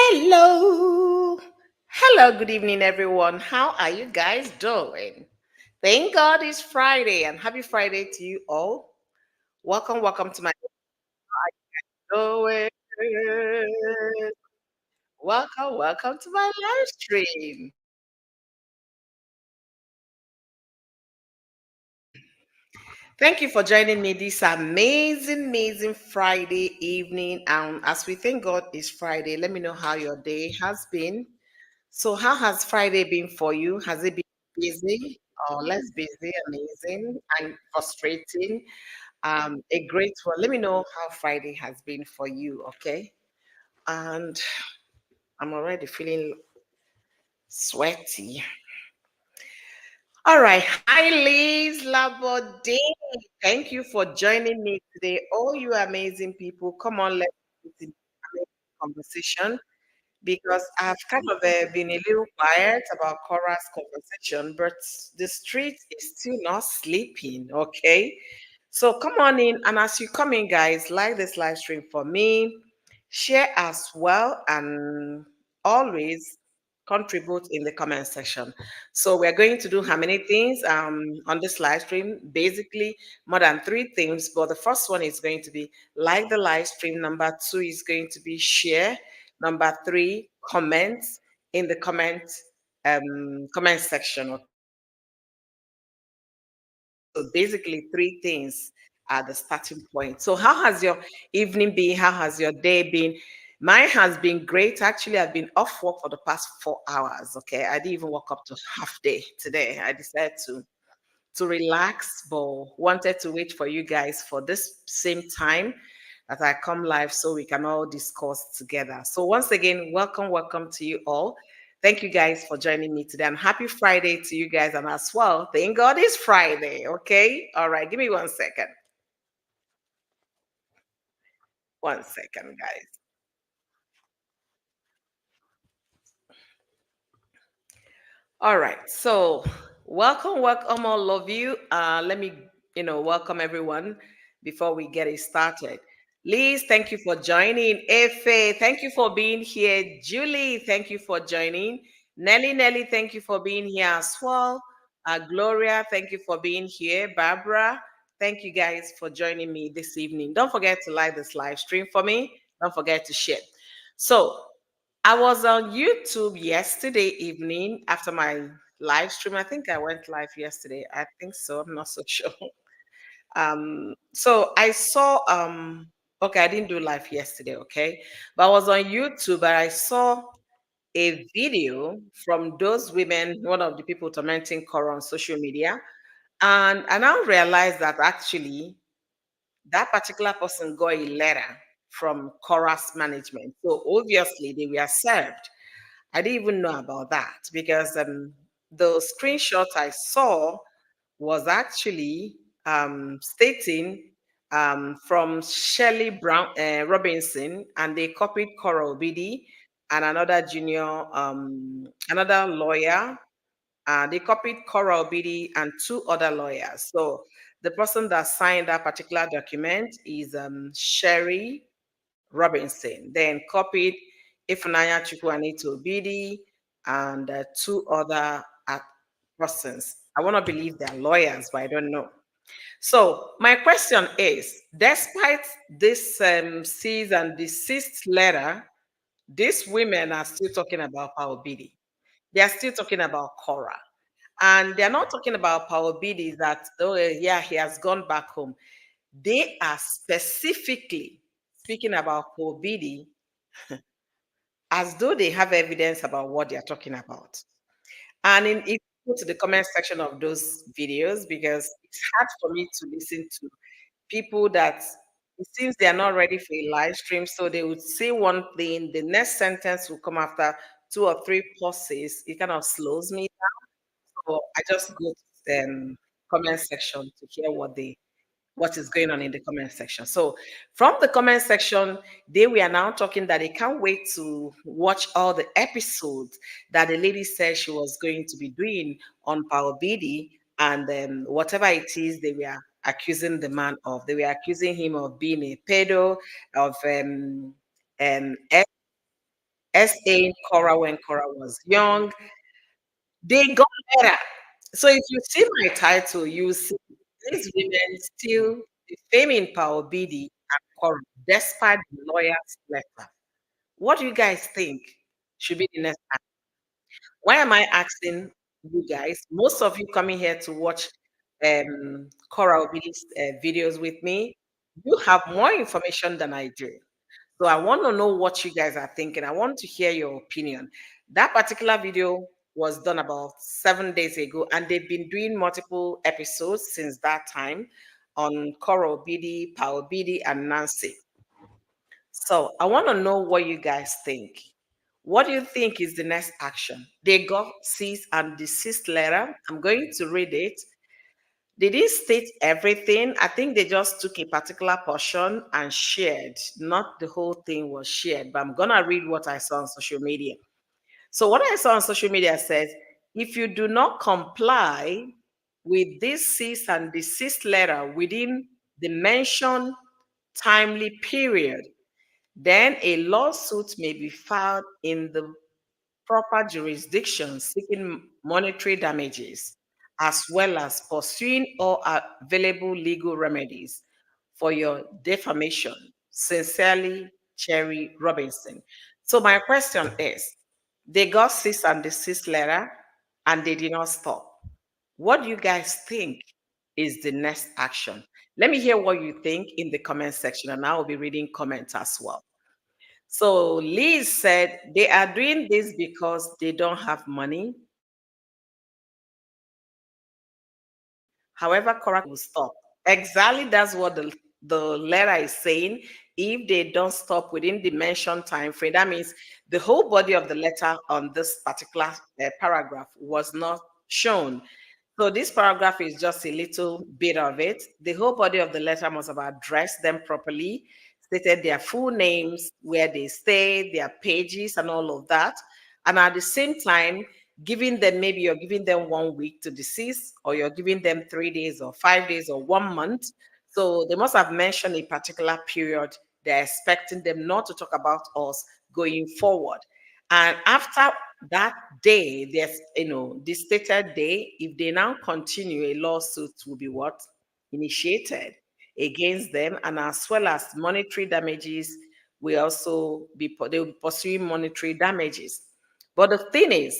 Hello. Hello, good evening, everyone. How are you guys doing? Thank God it's Friday and happy Friday to you all. Welcome to my doing. Welcome to my live stream. Thank you for joining me this amazing Friday evening. As we thank God it's Friday, let me know how your day has been. So, how has Friday been for you? Has it been busy or less busy, amazing, and frustrating? A great one. Let me know how Friday has been for you, okay? And I'm already feeling sweaty. All right. Hi, Liz Labode. Thank you for joining me today. All you amazing people, come on, let's get into the conversation. Because I've kind of been a little quiet about Cora's conversation, but the street is still not sleeping, okay? So come on in, and as you come in, guys, like this live stream for me, share as well, and always contribute in the comment section. So we're going to do how many things on this live stream? Basically, more than three things, but the first one is going to be like the live stream. Number two is going to be share. Number three, comments in the comment section. So basically, three things are the starting point. So, how has your evening been? How has your day been? Mine has been great. Actually, I've been off work for the past 4 hours. Okay, I didn't even work up to half day today. I decided to relax, but wanted to wait for you guys for this same time that I come live so we can all discuss together. So once again, welcome to you all. Thank you guys for joining me today. And happy Friday to you guys. And as well, thank God it's Friday. Okay. All right. Give me 1 second. 1 second, guys. All right. So, welcome, all of you. Let me, welcome everyone before we get it started. Liz, thank you for joining. Efe, thank you for being here. Julie, thank you for joining. Nelly, thank you for being here as well. Gloria, thank you for being here. Barbara, thank you guys for joining me this evening. Don't forget to like this live stream for me. Don't forget to share. So, I was on YouTube yesterday evening after my live stream. I think I went live yesterday. I think so. I'm not so sure. So I saw okay, I didn't do live yesterday, okay? But I was on YouTube and I saw a video from those women, one of the people tormenting Cora on social media. And I now realized that actually that particular person got a letter from Cora's management. So obviously they were served. I didn't even know about that because the screenshot I saw was actually stating from Shelley Brown Robinson, and they copied Cora Obidi and another junior, another lawyer. They copied Cora Obidi and two other lawyers. So the person that signed that particular document is Sherry Robinson, then copied Ifunanya Chukwuanito Obidi and two other persons. I want to believe they're lawyers, but I don't know. So my question is, despite this cease and desist letter, these women are still talking about Power Bidi. They are still talking about Cora. And they're not talking about Power Bidi that, oh, yeah, he has gone back home. They are specifically speaking about Power Bidi as though they have evidence about what they're talking about. And if you go to the comment section of those videos, because it's hard for me to listen to people that it seems they are not ready for a live stream. So they would say one thing, the next sentence will come after two or three pauses. It kind of slows me down. So I just go to the comment section to hear what is going on in the comment section. So from the comment section, they were now talking that they can't wait to watch all the episodes that the lady said she was going to be doing on Power BD and whatever it is they were accusing the man of. They were accusing him of being a pedo, of S.A. Korra when Korra was young. They got better. So if you see my title, you see these women still defaming Pa Obidi and Korra despite the lawyer's letter. What do you guys think should be the next act? Why am I asking you guys? Most of you coming here to watch Korra Obidi's videos with me, you have more information than I do. So I want to know what you guys are thinking. I want to hear your opinion. That particular video was done about 7 days ago, and they've been doing multiple episodes since that time on Cora Obidi, Pa Obidi, and Nancy. So I want to know what you guys think. What do you think is the next action? They got cease and desist letter. I'm going to read it. They didn't state everything. I think they just took a particular portion and shared. Not the whole thing was shared, but I'm going to read what I saw on social media. So, what I saw on social media says if you do not comply with this cease and desist letter within the mentioned timely period, then a lawsuit may be filed in the proper jurisdiction seeking monetary damages, as well as pursuing all available legal remedies for your defamation. Sincerely, Cherry Robinson. So my question is, they got cease and desist letter and they did not stop. What do you guys think is the next action? Let me hear what you think in the comment section, and I will be reading comments as well. So Liz said they are doing this because they don't have money. However, correct will stop. Exactly, that's what the letter is saying. If they don't stop within the mentioned time frame, that means the whole body of the letter on this particular paragraph was not shown. So this paragraph is just a little bit of it. The whole body of the letter must have addressed them properly, stated their full names, where they stay, their pages, and all of that. And at the same time, giving them, maybe you're giving them 1 week to decease, or you're giving them 3 days or 5 days or 1 month. So they must have mentioned a particular period they're expecting them not to talk about us going forward. And after that day, there's, the stated day, if they now continue, a lawsuit will be what? Initiated against them, and as well as monetary damages will also they will be pursuing monetary damages. But the thing is,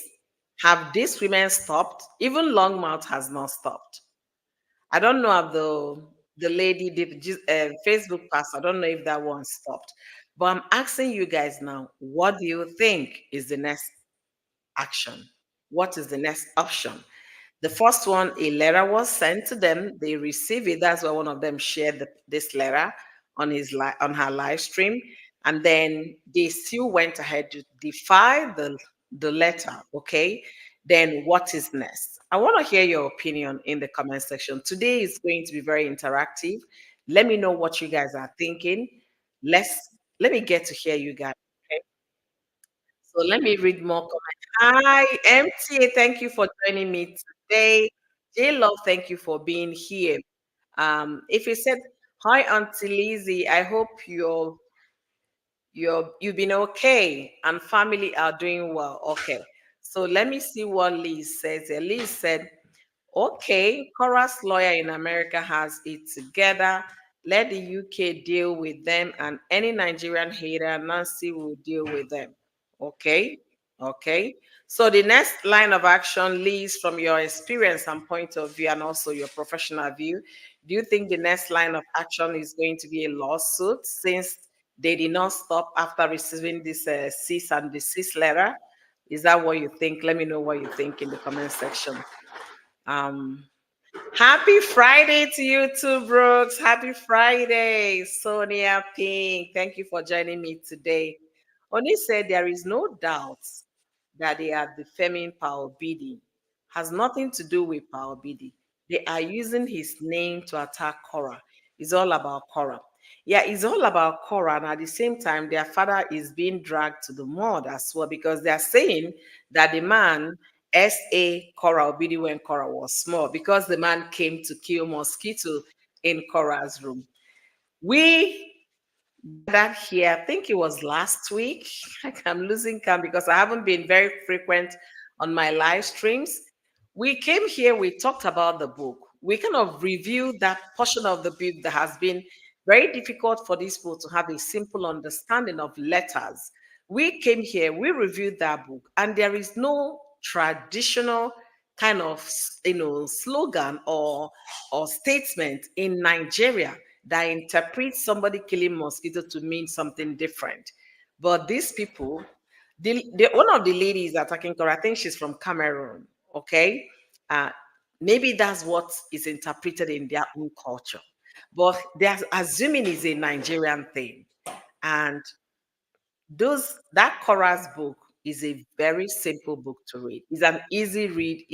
have these women stopped? Even Longmouth has not stopped. I don't know if the lady did Facebook post. I don't know if that one stopped. But I'm asking you guys now, what do you think is the next action? What is the next option? The first one, a letter was sent to them. They received it. That's why one of them shared this letter on on her live stream, and then they still went ahead to defy the letter. Okay, then what is next? I want to hear your opinion in the comment section. Today is going to be very interactive. Let me know what you guys are thinking. Let me get to hear you guys. Okay? So let me read more comments. Hi, MTA. Thank you for joining me today. J Love, thank you for being here. If you said hi, Auntie Lizzie, I hope you've been okay and family are doing well. Okay. So let me see what Liz says. Liz said, okay, Cora's lawyer in America has it together. Let the UK deal with them, and any Nigerian hater, Nancy will deal with them. Okay, okay. So the next line of action, Liz, from your experience and point of view, and also your professional view, do you think the next line of action is going to be a lawsuit since they did not stop after receiving this cease and desist letter? Is that what you think? Let me know what you think in the comment section. Um, Happy Friday to you too, Brooks. Happy Friday, Sonia Pink. Thank you for joining me today. Oni said there is no doubt that they are defaming Pa Obidi. Has nothing to do with Pa Obidi. They are using his name to attack Korra. It's all about Korra. Yeah, it's all about Korra, and at the same time, their father is being dragged to the mud as well because they are saying that the man S.A. Korra Obidi when Korra was small because the man came to kill mosquito in Korra's room. We That here, I think it was last week. I'm losing count because I haven't been very frequent on my live streams. We came here, we talked about the book. We kind of reviewed that portion of the book that has been very difficult for these people to have a simple understanding of letters. We came here, we reviewed that book, and there is no traditional kind of slogan or statement in Nigeria that interprets somebody killing mosquito to mean something different. But these people, one of the ladies attacking her, I think she's from Cameroon. Okay, uh, maybe that's what is interpreted in their own culture, but they're assuming it's a Nigerian thing. And that Korah's book is a very simple book to read. It's an easy read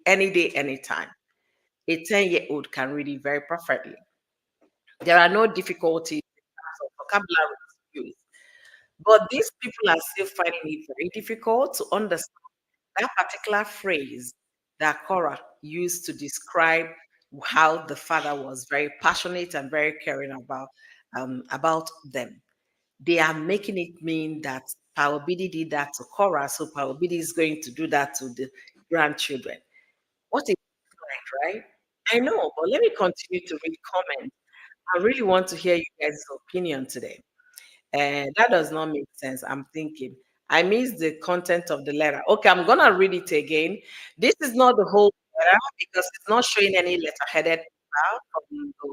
any day, anytime. A 10-year-old can read it very perfectly. There are no difficulties in terms of vocabulary use. But these people are still finding it very difficult to understand that particular phrase that Korah used to describe how the father was very passionate and very caring about them. They are making it mean that Paobidi did that to Korah, so Paobidi is going to do that to the grandchildren. What is it, right? I know, but let me continue to read comments. I really want to hear you guys' opinion today. And that does not make sense. I'm thinking. I missed the content of the letter. Okay, I'm gonna read it again. This is not the whole letter because it's not showing any letter-headed paper from the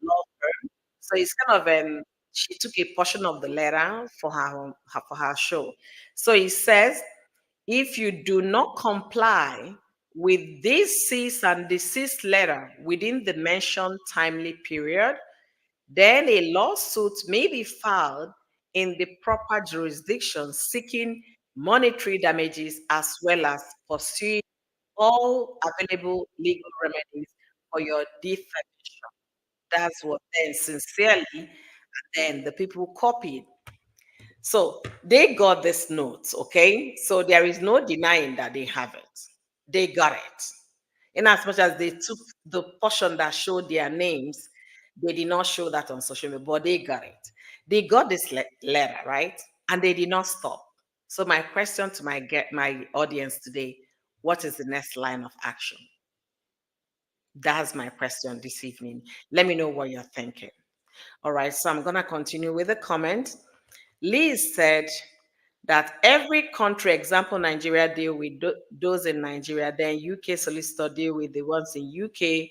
law firm. So it's kind of she took a portion of the letter for her show. So it says, if you do not comply with this cease and desist letter within the mentioned timely period, then a lawsuit may be filed in the proper jurisdiction seeking monetary damages as well as pursuing all available legal remedies for your defamation. That's what then sincerely, and then the people copied. So they got this note, okay? So there is no denying that they have it. They got it. In as much as they took the portion that showed their names, they did not show that on social media, but they got it. They got this letter, right? And they did not stop. So my question to my audience today, what is the next line of action? That's my question this evening. Let me know what you're thinking. All right, so I'm gonna continue with the comment. Liz said that every country, example, Nigeria deal with those in Nigeria, then UK solicitor deal with the ones in UK,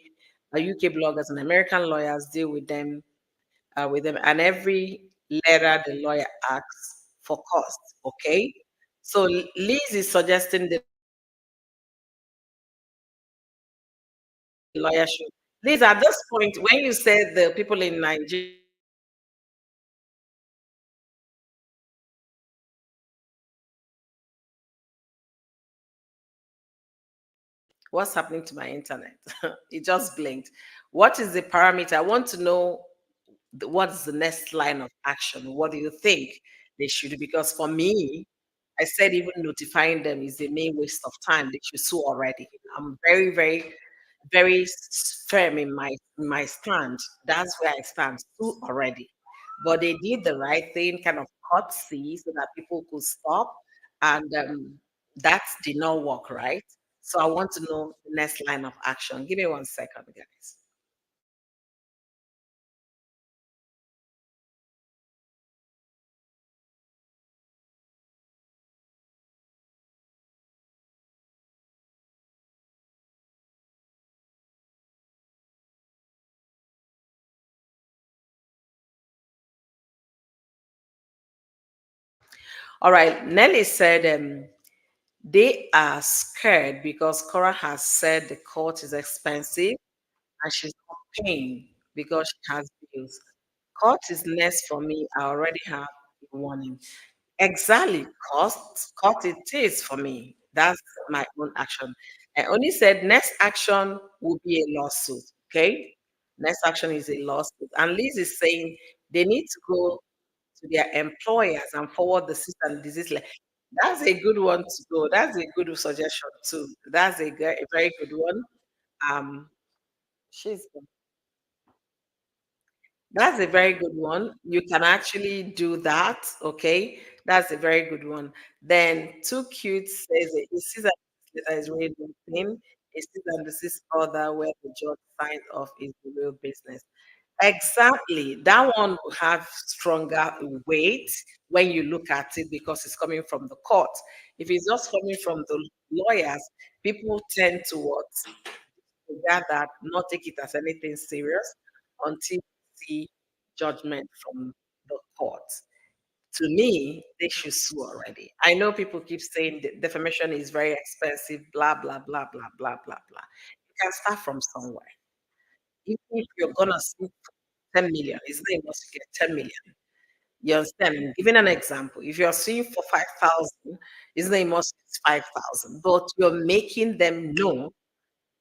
UK bloggers and American lawyers deal with them, and every letter the lawyer asks for cost. Okay, so Liz is suggesting the lawyer should. Liz, at this point, when you said the people in Nigeria, what's happening to my internet? It just blinked. What is the parameter? I want to know what's the next line of action? What do you think they should do? Because for me, I said even notifying them is a main waste of time. They should sue already. I'm very firm in my stand. That's where I stand. Sue already. But they did the right thing, kind of courtesy, so that people could stop, and that did not work, right? So I want to know the next line of action. Give me 1 second, guys. All right. Nelly said they are scared because Cora has said the court is expensive and she's not paying because she has bills. Court is next for me. I already have a warning. Exactly. Court it is for me. That's my own action. I only said next action will be a lawsuit. Okay. Next action is a lawsuit. And Liz is saying they need to go to their employers and forward the cease and desist letter. That's a good one to go. That's a good suggestion too. That's a very good one. Um, she's That's a very good one. You can actually do that. Okay. That's a very good one. Then too cute says it. He sees that this letter is really thin. He sees and this other where the judge signed off is the real business. Exactly. That one will have stronger weight when you look at it because it's coming from the court. If it's just coming from the lawyers, people tend to what? Regard that, not take it as anything serious until you see judgment from the court. To me, they should sue already. I know people keep saying that defamation is very expensive, blah, blah, blah, blah, blah, blah, blah. You can start from somewhere. Even if you're going to sue for 10 million, it's not enough to get 10 million. You understand? I'm giving an example. If you're suing for 5,000, it's not enough to get 5,000. But you're making them know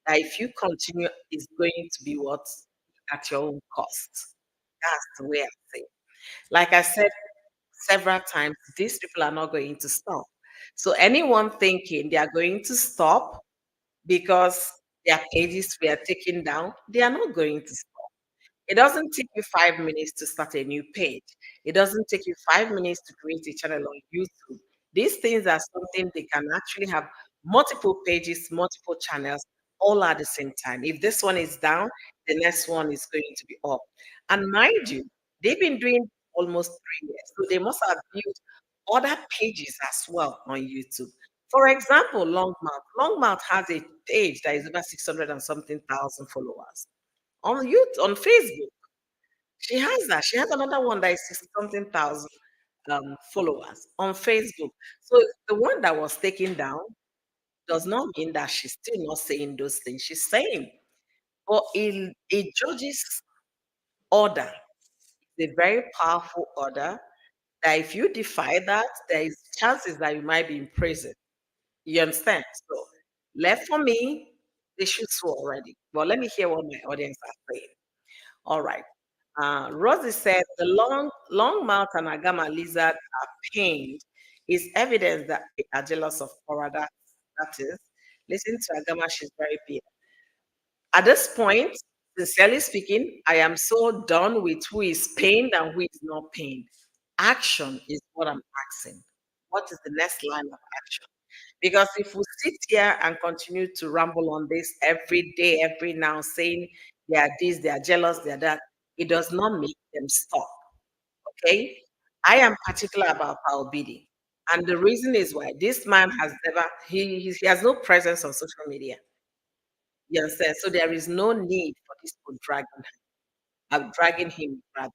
that if you continue, it's going to be what? At your own cost. That's the way I say it. Like I said several times, these people are not going to stop. So anyone thinking they are going to stop because their pages were taken down, they are not going to stop. It doesn't take you 5 minutes to start a new page. It doesn't take you 5 minutes to create a channel on YouTube. These things are something they can actually have multiple pages, multiple channels, all at the same time. If this one is down, the next one is going to be up. And mind you, they've been doing almost 3 years. So they must have built other pages as well on YouTube. For example, Longmouth. Longmouth has a page that is over 600 and something thousand followers on YouTube, on Facebook. She has that. She has another one that is 60 something thousand followers on Facebook. So the one that was taken down does not mean that she's still not saying those things she's saying. But a judge's order is a very powerful order that if you defy that, there is chances that you might be in prison. You understand? So left for me, they should sue already. But let me hear what my audience are saying. All right. Rosie said the long mouth and agama lizard are pained is evidence that they are jealous of Korra. That is, listen to Agama, she's very big. At this point, sincerely speaking, I am so done with who is pained and who is not pained. Action is what I'm asking. What is the next line of action? Because if we sit here and continue to ramble on this every day, every now, saying they are this, they are jealous, they are that, it does not make them stop. Okay? I am particular about Obidi. And the reason is why this man has never, he has no presence on social media. You understand? So there is no need for this to dragging him. Rather.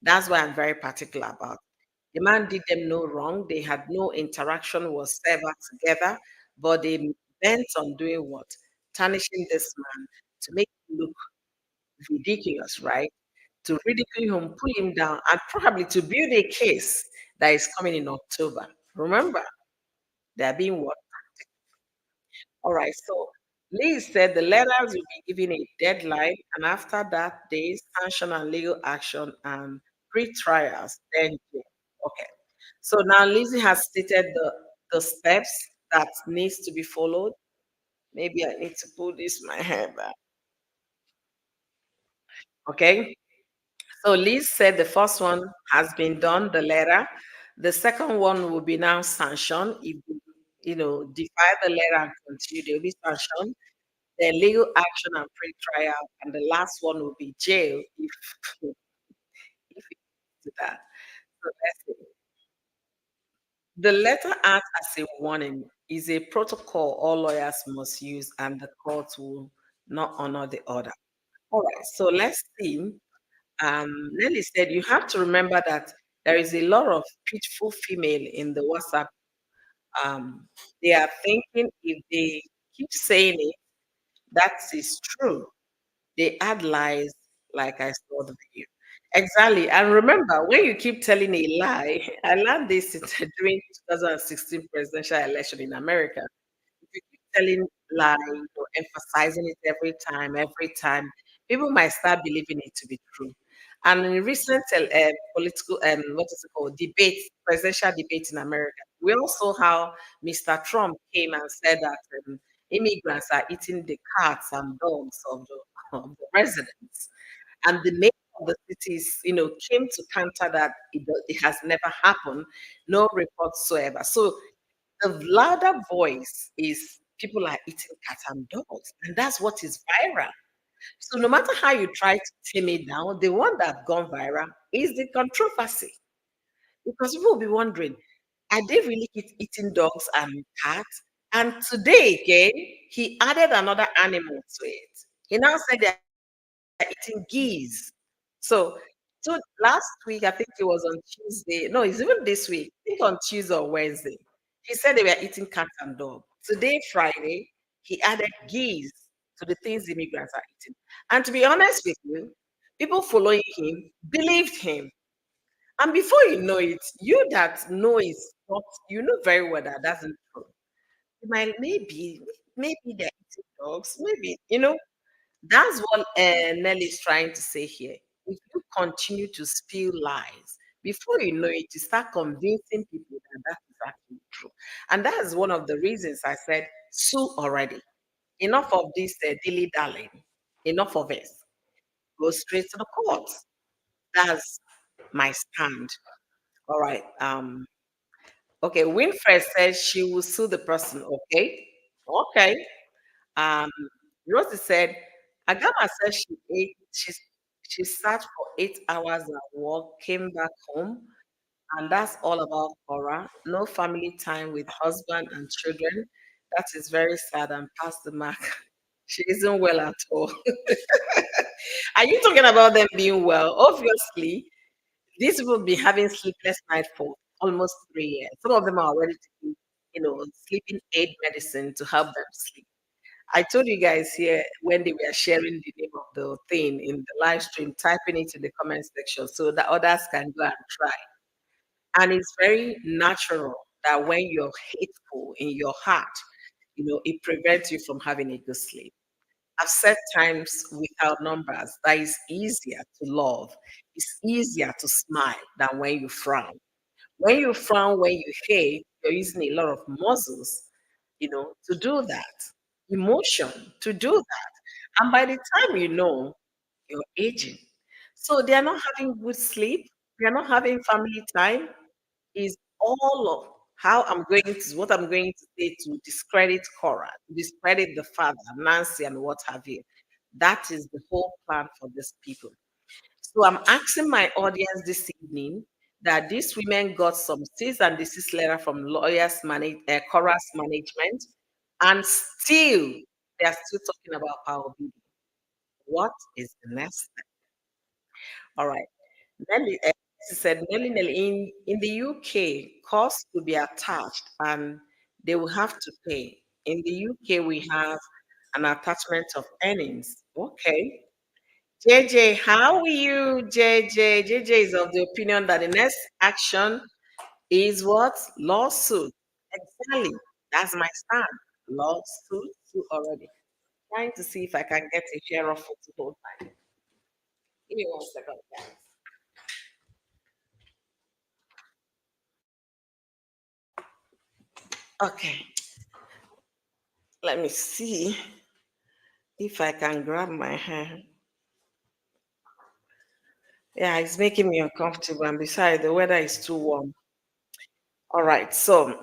That's why I'm very particular about. The man did them no wrong. They had no interaction whatsoever together, but they bent on doing what? Tarnishing this man to make him look ridiculous, right? To ridicule him, pull him down, and probably to build a case that is coming in October. Remember, they're being what? All right, so Liz said the letters will be given a deadline, and after that, there is sanction and legal action and pre-trials. Then, okay. So now Lizzie has stated the steps that needs to be followed. Maybe I need to pull this my hair back. Okay. So Liz said the first one has been done, the letter. The second one will be now sanctioned. If defy the letter and continue, there will be sanctioned. Then legal action and pre-trial, and the last one will be jail if it to that. So let's see. The letter acts as a warning, is a protocol all lawyers must use, and the court will not honor the order. All right, so let's see. Nelly said you have to remember that there is a lot of pitiful female in the WhatsApp. They are thinking if they keep saying it, that is true. They add lies like I saw the video. Exactly. And remember, when you keep telling a lie, I learned this during 2016 presidential election in America. If you keep telling lie, emphasizing it every time, people might start believing it to be true. And in recent political, what is it called, debate, presidential debate in America, we also how Mr. Trump came and said that immigrants are eating the cats and dogs of the residents. And the main of the cities, came to counter that it has never happened, no report whatsoever. So the louder voice is people are eating cat and dogs, and that's what is viral. So no matter how you try to tame it down, the one that gone viral is the controversy. Because people will be wondering, are they really eating dogs and cats? And today again, he added another animal to it. He now said they're eating geese. So, so last week, I think it was on Tuesday. No, it's even this week. I think on Tuesday or Wednesday. He said they were eating cat and dog. Today, Friday, he added geese to the things immigrants are eating. And to be honest with you, people following him believed him. And before you know it, you that know is not, you know very well that that's not true. You might maybe they're eating dogs, maybe, that's what Nelly is trying to say here. If you continue to spill lies, before you know it, you start convincing people that that is actually true. And that is one of the reasons I said, sue already. Enough of this dilly dallying. Enough of it. Go straight to the court. That's my stand. All right. Okay. Winfred says she will sue the person. Okay. Okay. Um, Rosie said, Agama said she sat for 8 hours at work, came back home, and that's all about Cora. No family time with husband and children. That is very sad and past the mark. She isn't well at all. Are you talking about them being well? Obviously, these people be having sleepless night for almost 3 years. Some of them are already taking, sleeping aid medicine to help them sleep. I told you guys here when they were sharing the name of the thing in the live stream, typing it in the comment section so that others can go and try. And it's very natural that when you're hateful in your heart, it prevents you from having a good sleep. I've said times without numbers that it's easier to love, it's easier to smile than when you frown. When you frown, when you hate, you're using a lot of muscles, to do that, emotion to do that. And by the time you know, you're aging. So they are not having good sleep, they are not having family time, is all of what I'm going to say to discredit Cora, to discredit the father, Nancy, and what have you. That is the whole plan for these people. So I'm asking my audience this evening that these women got some cease and desist letter from Cora's management, and still they are still talking about power bidding. What is the next step? All right. Nelly, she said, Nelly, in the UK, costs will be attached and they will have to pay. In the UK, we have an attachment of earnings. Okay. JJ, how are you, JJ? JJ is of the opinion that the next action is what? Lawsuit. Exactly. That's my stand. Lawsuit sue already. Trying to see if I can get a share of it to hold time. Give me 1 second, guys. Okay. Let me see if I can grab my hair. Yeah, it's making me uncomfortable. And besides, the weather is too warm. All right. So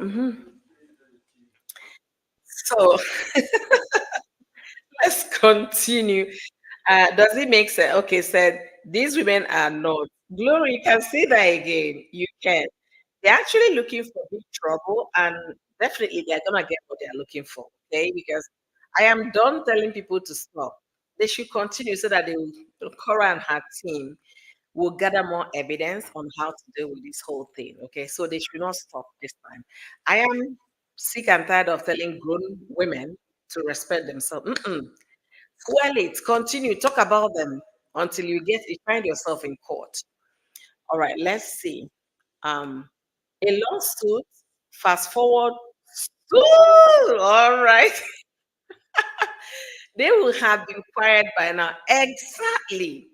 let's continue. Does it make sense? Okay, said these women are not. Glory, you can say that again. You can. They're actually looking for big trouble, and definitely they're gonna get what they're looking for. Okay, because I am done telling people to stop. They should continue so that Cora and her team will gather more evidence on how to deal with this whole thing. Okay, so they should not stop this time. I am sick and tired of telling grown women to respect themselves. Fuel it, continue, talk about them until you find yourself in court. All right, let's see. Um, a lawsuit, fast forward. Ooh, all right. They will have been quiet by now. Exactly.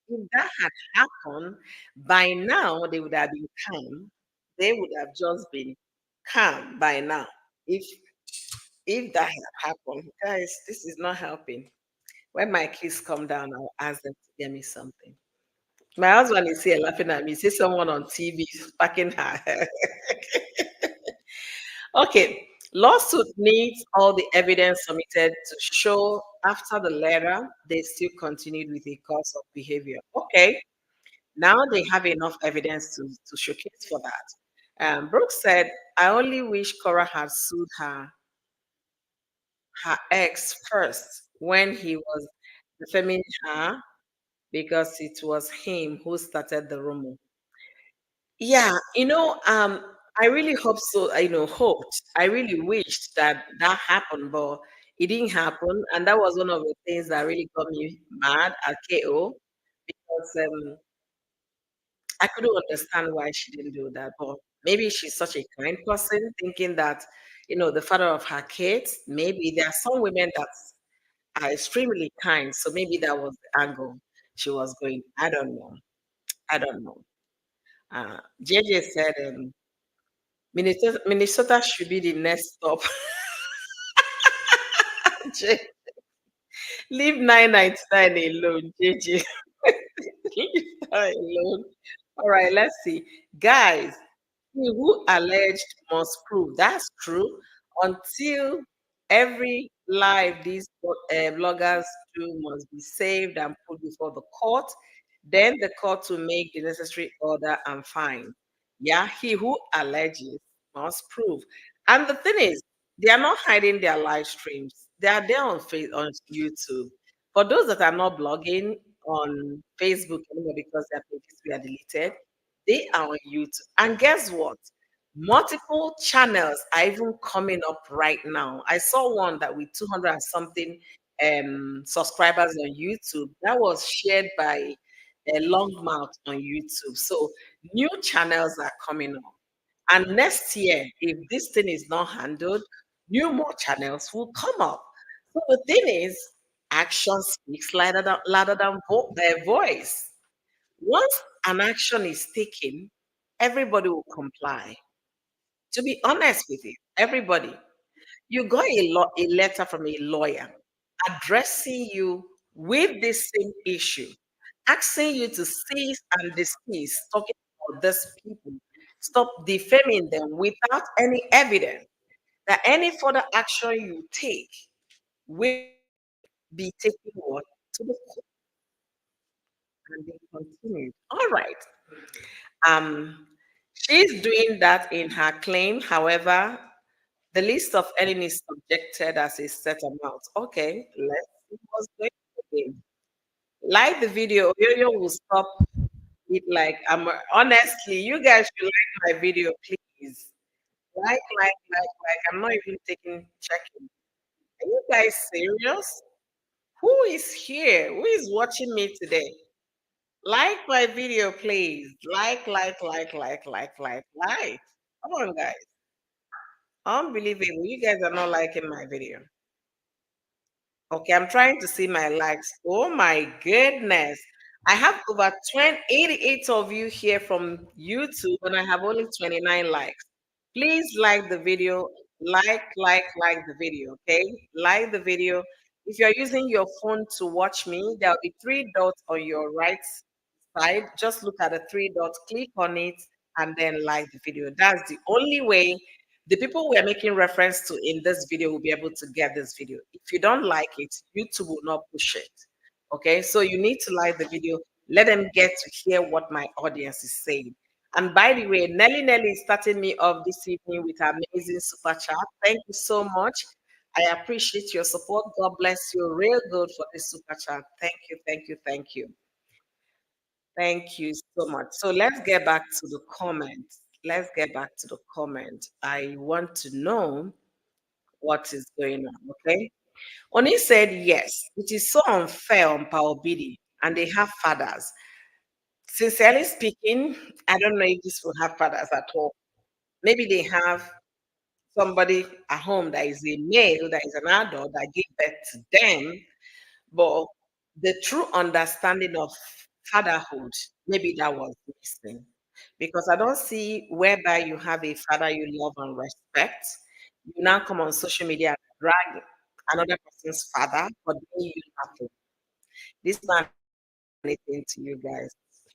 If that had happened, by now they would have been calm. They would have just been calm by now. If that had happened, guys, this is not helping. When my kids come down, I'll ask them to get me something. My husband is here laughing at me. Say someone on TV packing her. Okay. Lawsuit needs all the evidence submitted to show after the letter they still continued with a course of behavior. Okay. Now they have enough evidence to showcase for that. Brooke said, I only wish Cora had sued her ex first when he was defaming her because it was him who started the rumor. Yeah, I really hope so. Hoped. I really wished that that happened, but it didn't happen, and that was one of the things that really got me mad at KO because I couldn't understand why she didn't do that. But maybe she's such a kind person, thinking that the father of her kids. Maybe there are some women that are extremely kind, so maybe that was the angle she was going. I don't know. I don't know. JJ said. Minnesota should be the next stop. Leave 999 alone, JJ. Leave her alone. All right, let's see. Guys, he who alleged must prove. That's true. Until every live these bloggers do must be saved and put before the court, then the court will make the necessary order and fine. Yeah, he who alleges must prove. And the thing is, they are not hiding their live streams. They are there on YouTube. For those that are not blogging on Facebook anymore because their pages were deleted, they are on YouTube. And guess what? Multiple channels are even coming up right now. I saw one that with 200 and something subscribers on YouTube that was shared by a Longmouth on YouTube. So new channels are coming up. And next year, if this thing is not handled, new more channels will come up. So the thing is, action speaks louder than voice. Once an action is taken, everybody will comply. To be honest with you, everybody, you got a letter from a lawyer addressing you with this same issue, asking you to cease and desist talking about these people, stop defaming them without any evidence that any further action you take will be taken what to the court, and they continued. All right. Um, she's doing that in her claim. However, the list of enemies subjected as a set amount. Okay, let's see what's going on again. Like the video, Yo will stop it. Like, honestly, you guys should like my video, please. Like. I'm not even taking checking. Are you guys serious? Who is here? Who is watching me today? Like my video, please. Like. Come on, guys. Unbelievable. You guys are not liking my video. Okay, I'm trying to see my likes. Oh my goodness. I have over 88 of you here from YouTube, and I have only 29 likes. Please like the video. Like the video. Okay. Like the video. If you're using your phone to watch me, there'll be three dots on your right side. Just look at the three dots, click on it, and then like the video. That's the only way the people we're making reference to in this video will be able to get this video. If you don't like it, YouTube will not push it. Okay, so you need to like the video. Let them get to hear what my audience is saying. And by the way, Nelly is starting me off this evening with her amazing super chat. Thank you so much. I appreciate your support. God bless you real good for this super chat. Thank you. Thank you so much. So let's get back to the comments. Let's get back to the comment. I want to know what is going on. Okay. Oni said, yes, it is so unfair on Paobidi, and they have fathers. Sincerely speaking, I don't know if this will have fathers at all. Maybe they have somebody at home that is a male, that is an adult, that gave birth to them. But the true understanding of fatherhood, maybe that was missing. Because I don't see whereby you have a father you love and respect. You now come on social media and drag another person's father for doing you nothing. This man anything to you guys.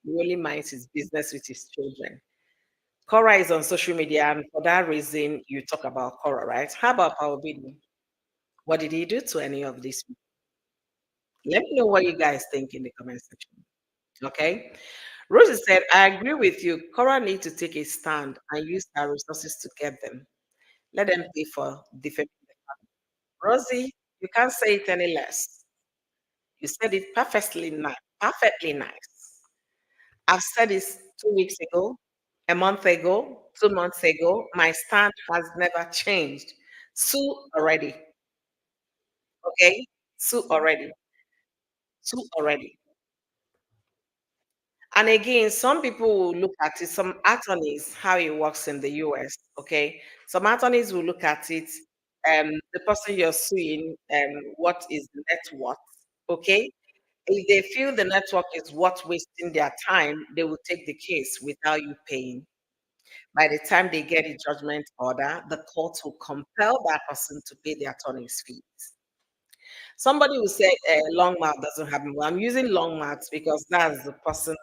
He only minds his business with his children. Korra is on social media, and for that reason, you talk about Korra, right? How about Obidi? What did he do to any of these people? Let me know what you guys think in the comment section. Okay. Rosie said, I agree with you. Korra needs to take a stand and use her resources to get them. Let them pay for defamation. Rosie, you can't say it any less. You said it perfectly nice. Perfectly nice. I've said this 2 weeks ago, a month ago, 2 months ago. My stand has never changed. Sue already. Okay? Sue already. Sue already. And again, some people will look at it, some attorneys, how it works in the US. Okay. Some attorneys will look at it, the person you're suing, what is the net worth. Okay. If they feel the network is worth wasting their time, they will take the case without you paying. By the time they get a judgment order, the court will compel that person to pay the attorney's fees. Somebody will say long mouth doesn't happen. Well, I'm using long mouth because that's the person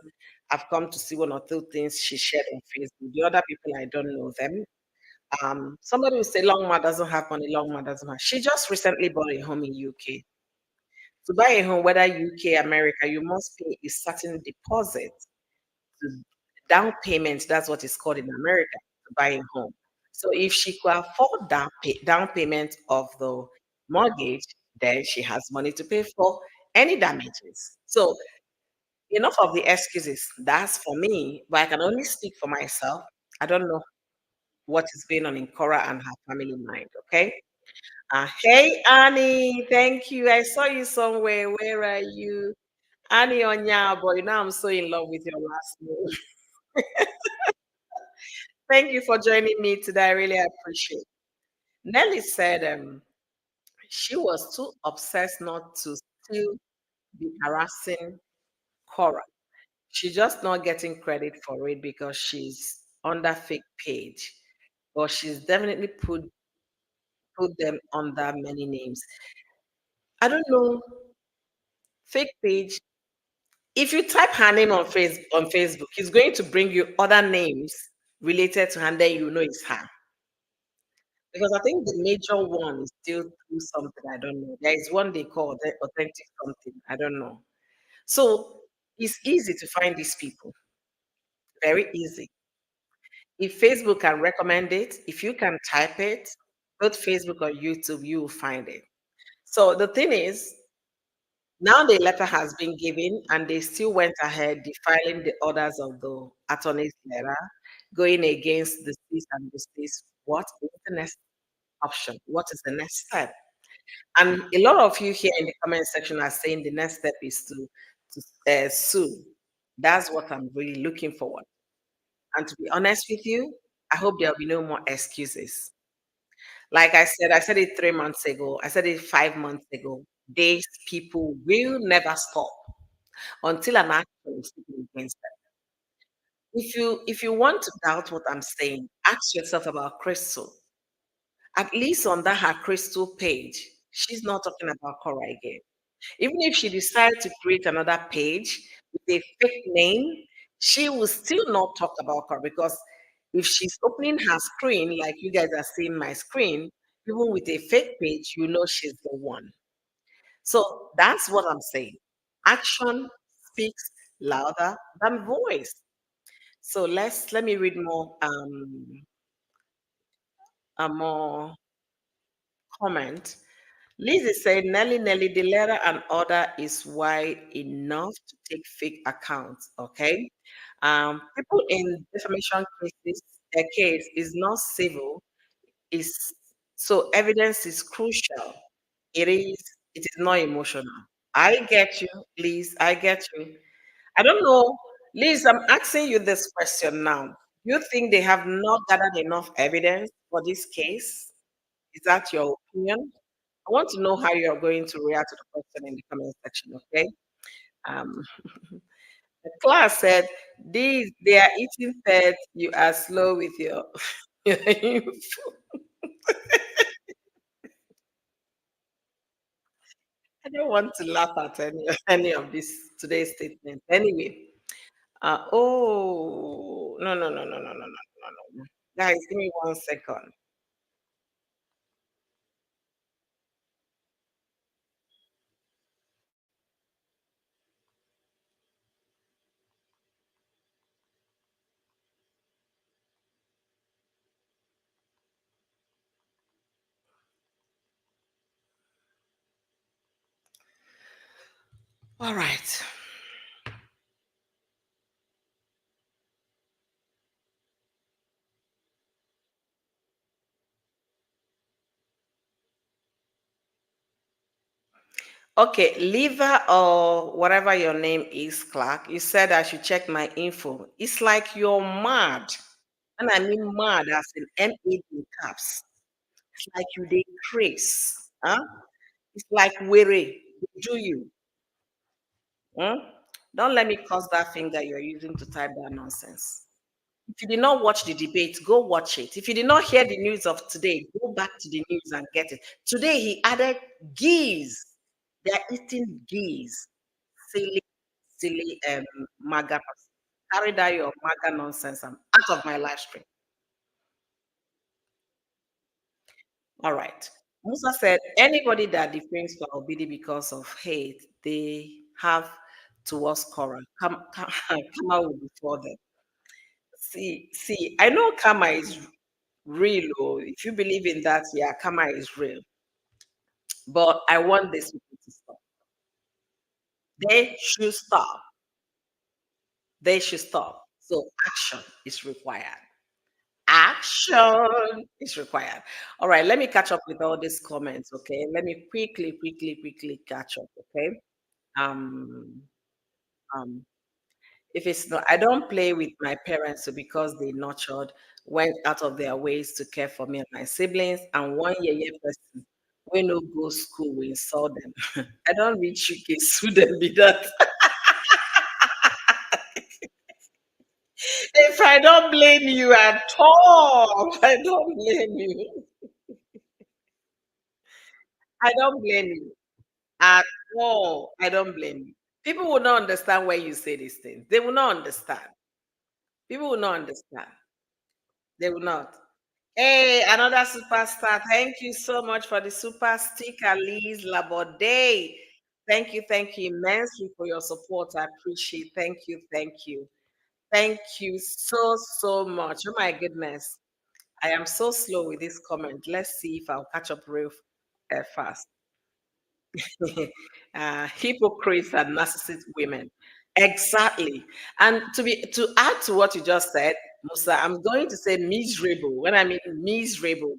I've come to see one or two things she shared on Facebook. The other people, I don't know them. Somebody will say long mouth doesn't have money, long mouth doesn't have. She just recently bought a home in UK. To buy a home, whether UK, America, you must pay a certain deposit to down payment. That's what it's called in America to buy a home. So if she could afford that down payment of the mortgage, then she has money to pay for any damages. So enough of the excuses. That's for me, but I can only speak for myself. I don't know what is going on in Cora and her family mind. Okay. Hey Annie, thank you. I saw you somewhere. Where are you? Annie Onya, boy. Now I'm so in love with your last name. Thank you for joining me today. I really appreciate it. Nelly said she was too obsessed not to still be harassing Cora. She's just not getting credit for it because she's under fake page. But she's definitely put them under many names. I don't know, fake page. If you type her name on Facebook, it's going to bring you other names related to her, and then you know it's her. Because I think the major one is still through something. I don't know. There is one they call the authentic something. I don't know. So it's easy to find these people. Very easy. If Facebook can recommend it, if you can type it, both Facebook or YouTube, you will find it. So the thing is, now the letter has been given, and they still went ahead defiling the orders of the attorney's letter, going against the cease and desist. What is the next option? What is the next step? And a lot of you here in the comment section are saying the next step is to sue. That's what I'm really looking forward. And to be honest with you, I hope there'll be no more excuses. Like I said it 3 months ago, I said it 5 months ago. These people will never stop until an action is taken against them. If you want to doubt what I'm saying, ask yourself about Crystal. At least on that her Crystal page, she's not talking about Cora again. Even if she decides to create another page with a fake name, she will still not talk about her because if she's opening her screen, like you guys are seeing my screen, even with a fake page, you know she's the one. So that's what I'm saying. Action speaks louder than voice. So let me read more comment. Lizzie said, Nelly, the letter and order is wide enough to take fake accounts. Okay. People in defamation cases, their case is not civil, is so evidence is crucial. It is not emotional. I get you, Liz. I get you. I don't know. Liz, I'm asking you this question now. You think they have not gathered enough evidence for this case? Is that your opinion? I want to know how you're going to react to the question in the comment section, okay? Um, the class said, these they are eating pets, you are slow with your I don't want to laugh at any of this today's statement. Anyway, Oh, no, no, no, no, no, no, no, no, no. Guys, give me 1 second. All right. Okay, Liver or whatever your name is, Clark, you said I should check my info. It's like you're mad. And I mean mad as in M-A-D caps. It's like you dey craze. Huh? It's like weary. Do you? Hmm? Don't let me cross that finger you're using to type that nonsense. If you did not watch the debate, go watch it. If you did not hear the news of today, go back to the news and get it. Today he added geese. They are eating geese. Silly, silly MAGA person. Carry that your MAGA nonsense. I'm out of my live stream. All right. Musa said anybody that defames for Obidi because of hate, they have towards Korra. Karma will be for them. See, I know karma is real. Oh, if you believe in that, yeah, karma is real. But I want this people to stop. They should stop. They should stop. So action is required. Action is required. All right, let me catch up with all these comments. Okay, let me quickly catch up. Okay. Um. Um. If it's not, I don't play with my parents so because they nurtured, went out of their ways to care for me and my siblings, and 1 year person we no go school, we insult them. I don't reach UK, sue them be that. If I don't blame you at all, I don't blame you. I don't blame you at all. I don't blame you. People will not understand why you say these things. They will not understand. People will not understand. They will not. Hey, another superstar. Thank you so much for the super sticker, Liz Laborde. Thank you immensely for your support. I appreciate. Thank you. Thank you so much. Oh my goodness. I am so slow with this comment. Let's see if I'll catch up real fast. Hypocrites and narcissist women. Exactly. And to add to what you just said, Musa, I'm going to say miserable. When I mean miserable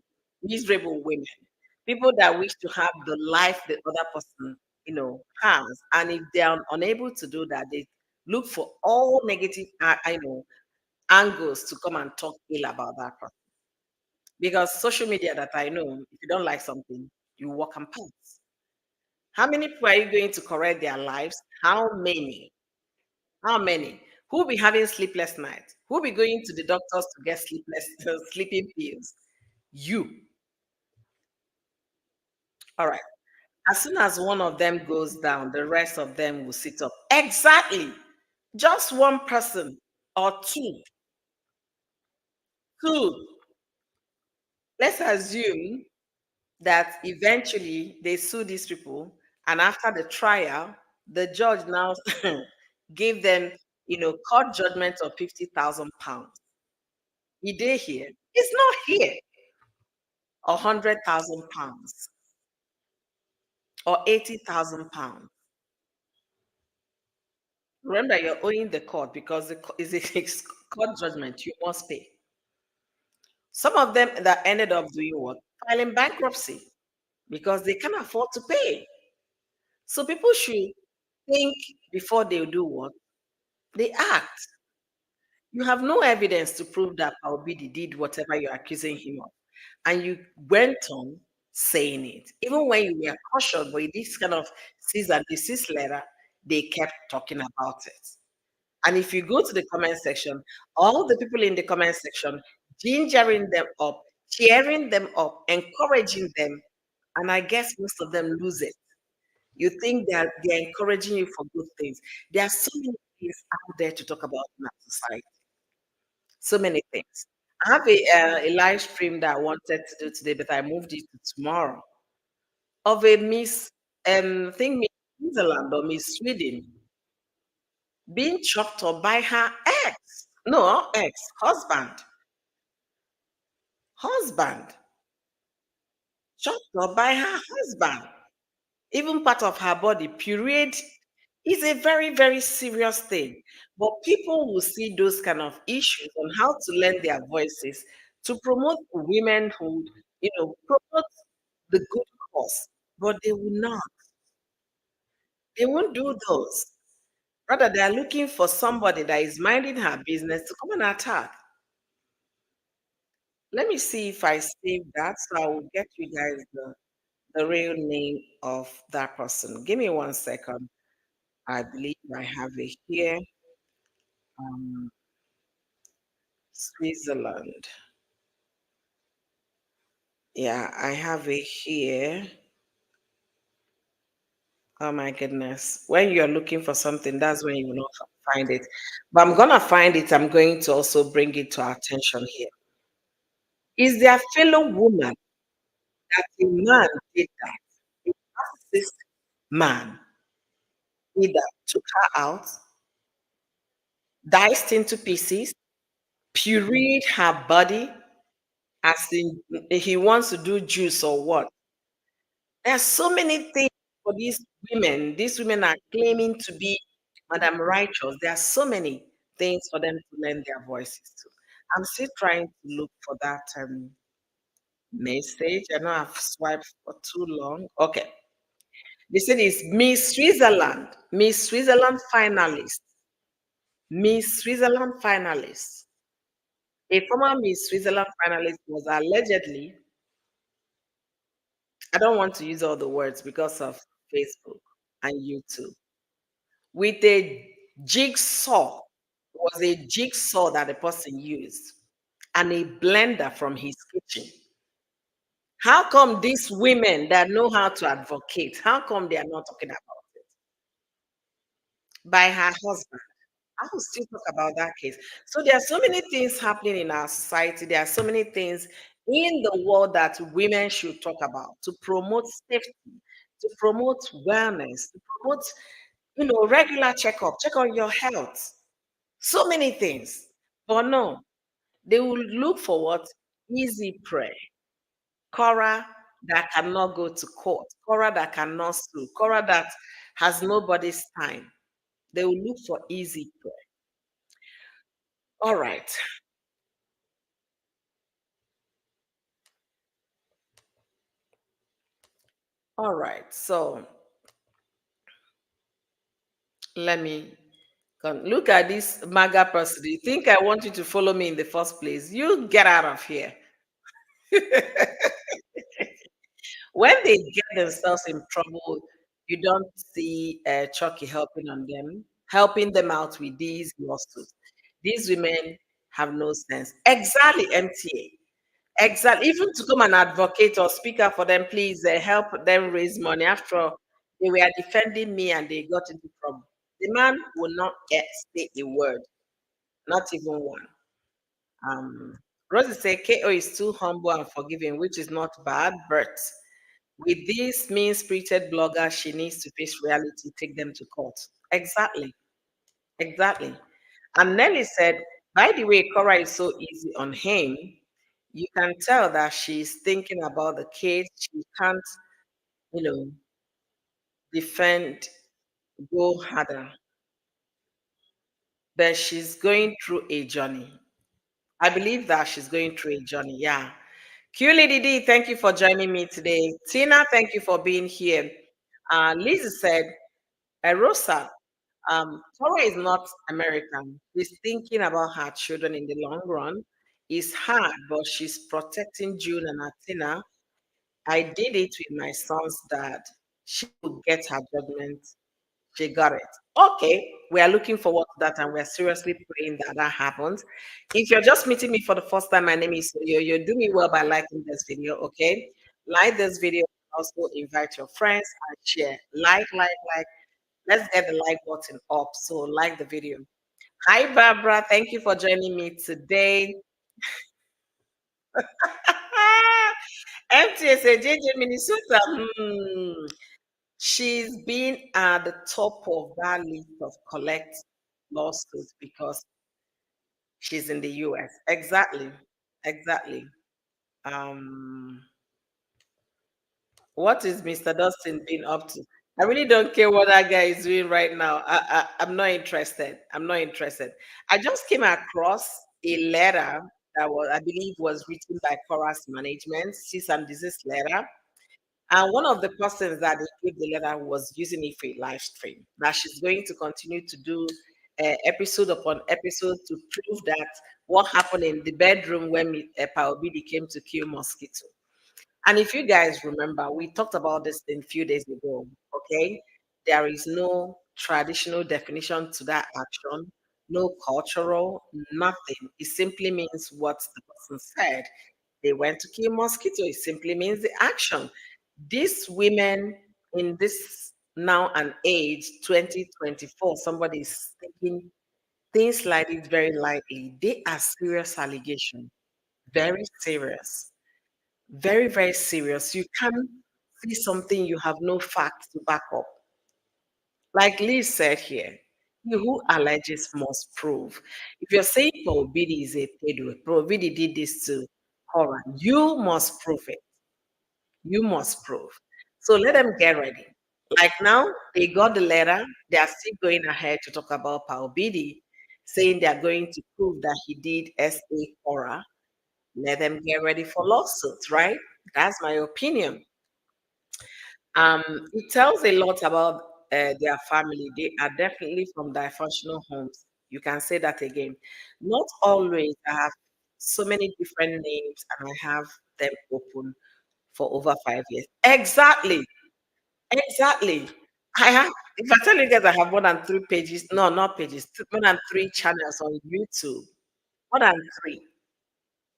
women, people that wish to have the life the other person, has, and if they are unable to do that, they look for all negative, angles to come and talk ill about that person. Because social media that I know, if you don't like something, you walk and pass. How many people are you going to correct their lives? How many? How many? Who be having sleepless nights? Who be going to the doctors to get sleepless sleeping pills? You. All right. As soon as one of them goes down, the rest of them will sit up. Exactly. Just one person or two. Two. Let's assume that eventually they sue these people, and after the trial, the judge now gave them, court judgment of £50,000. He did here. It's not here. £100,000 or £80,000. Remember, you're owing the court because is a court judgment. You must pay. Some of them that ended up doing what? Filing bankruptcy because they can't afford to pay. So people should think before they do what? They act. You have no evidence to prove that Obidi did whatever you're accusing him of. And you went on saying it. Even when you were cautioned by this kind of cease and desist letter, they kept talking about it. And if you go to the comment section, all the people in the comment section gingering them up, cheering them up, encouraging them, and I guess most of them lose it. You think that they're encouraging you for good things. There are so many things out there to talk about in our society. So many things. I have a live stream that I wanted to do today, but I moved it to tomorrow of a Miss, I think Miss Switzerland or Miss Sweden being chopped up by her ex. No, not ex, husband. Husband. Chopped up by her husband. Even part of her body, pureed, is a very, very serious thing. But people will see those kind of issues on how to lend their voices to promote womenhood, promote the good cause. But they will not. They won't do those. Rather, they are looking for somebody that is minding her business to come and attack. Let me see if I save that so I will get you guys the real name of that person. Give me 1 second. I believe I have it here. Um, Switzerland. Yeah, I have it here. Oh my goodness. When you're looking for something, that's when you will not find it. But I'm going to find it. I'm going to also bring it to our attention here. Is their fellow woman that a man did that? A narcissist man either took her out, diced into pieces, pureed her body, as in he wants to do juice or what. There are so many things for these women. These women are claiming to be Madam Righteous. There are so many things for them to lend their voices to. I'm still trying to look for that message. I know I've swiped for too long. Okay. They said it's Miss Switzerland. Miss Switzerland finalist. Miss Switzerland finalist. A former Miss Switzerland finalist was allegedly, I don't want to use all the words because of Facebook and YouTube, with a jigsaw. It was a jigsaw that the person used and a blender from his kitchen. How come these women that know how to advocate, how come they are not talking about it? By her husband. I will still talk about that case. So there are so many things happening in our society. There are so many things in the world that women should talk about to promote safety, to promote wellness, to promote, regular checkup, check on your health. So many things. But no, they will look for what? Easy prey. Cora that cannot go to court. Cora that cannot sue. Cora that has nobody's time. They will look for easy prey. All right. All right. So let me look at this MAGA person. Do you think I want you to follow me in the first place? You get out of here. When they get themselves in trouble, you don't see Chucky helping them out with these lawsuits. These women have no sense. Exactly, MTA. Exactly. Even to come and advocate or speak up for them, please help them raise money. After all, they were defending me and they got into trouble. The man will not say a word, not even one. Um, Rosie said KO is too humble and forgiving, which is not bad, but with this mean spirited blogger, she needs to face reality, take them to court. Exactly. Exactly. And Nelly said, by the way, Cora is so easy on him. You can tell that she's thinking about the kids. She can't, you know, defend, go harder. But she's going through a journey. I believe that she's going through a journey. Yeah. Q Lady D, thank you for joining me today. Tina, thank you for being here. Lisa said, Rosa, Tora is not American. She's thinking about her children in the long run. It's hard, but she's protecting June and Athena. I did it with my son's dad. She will get her judgment. She got it. Okay, we are looking forward to that and we're seriously praying that that happens. If you're just meeting me for the first time, my name is Yo. You're doing well by liking this video, okay? Like this video, also invite your friends and share. Like, like, like. Let's get the like button up. So like the video. Hi, Barbara. Thank you for joining me today. MTSA JJ Minnesota. She's been at the top of that list of collect lawsuits because she's in the US. Exactly. Exactly. Um, what is Mr. Dustin been up to? I really don't care what that guy is doing right now. I'm not interested. I'm not interested. I just came across a letter that was, I believe, was written by Chorus Management, cease and desist letter. And one of the persons that they gave the letter was using it for a live stream. Now she's going to continue to do episode upon episode to prove that what happened in the bedroom when Pa Obidi came to kill mosquito. And if you guys remember, we talked about this in a few days ago. Okay, there is no traditional definition to that action, no cultural, nothing. It simply means what the person said. They went to kill mosquito. It simply means the action. These women in this now and age 2024, somebody is taking things like it very lightly. They are serious allegations, very serious, very, very serious. You can't see something you have no facts to back up. Like Liz said here, he who alleges must prove. If you're saying Obidi is a pedo, Obidi did this to Cora, you must prove it. You must prove. So let them get ready. Like now, they got the letter. They are still going ahead to talk about Obidi, saying they are going to prove that he did SA Cora. Let them get ready for lawsuits, right? That's my opinion. Um, it tells a lot about their family. They are definitely from dysfunctional homes. You can say that again. Not always. I have so many different names, and I have them open for over 5 years. Exactly. Exactly. I have. If I tell you guys, I have more than 3 pages. No, not pages. More than 3 channels on YouTube. More than three.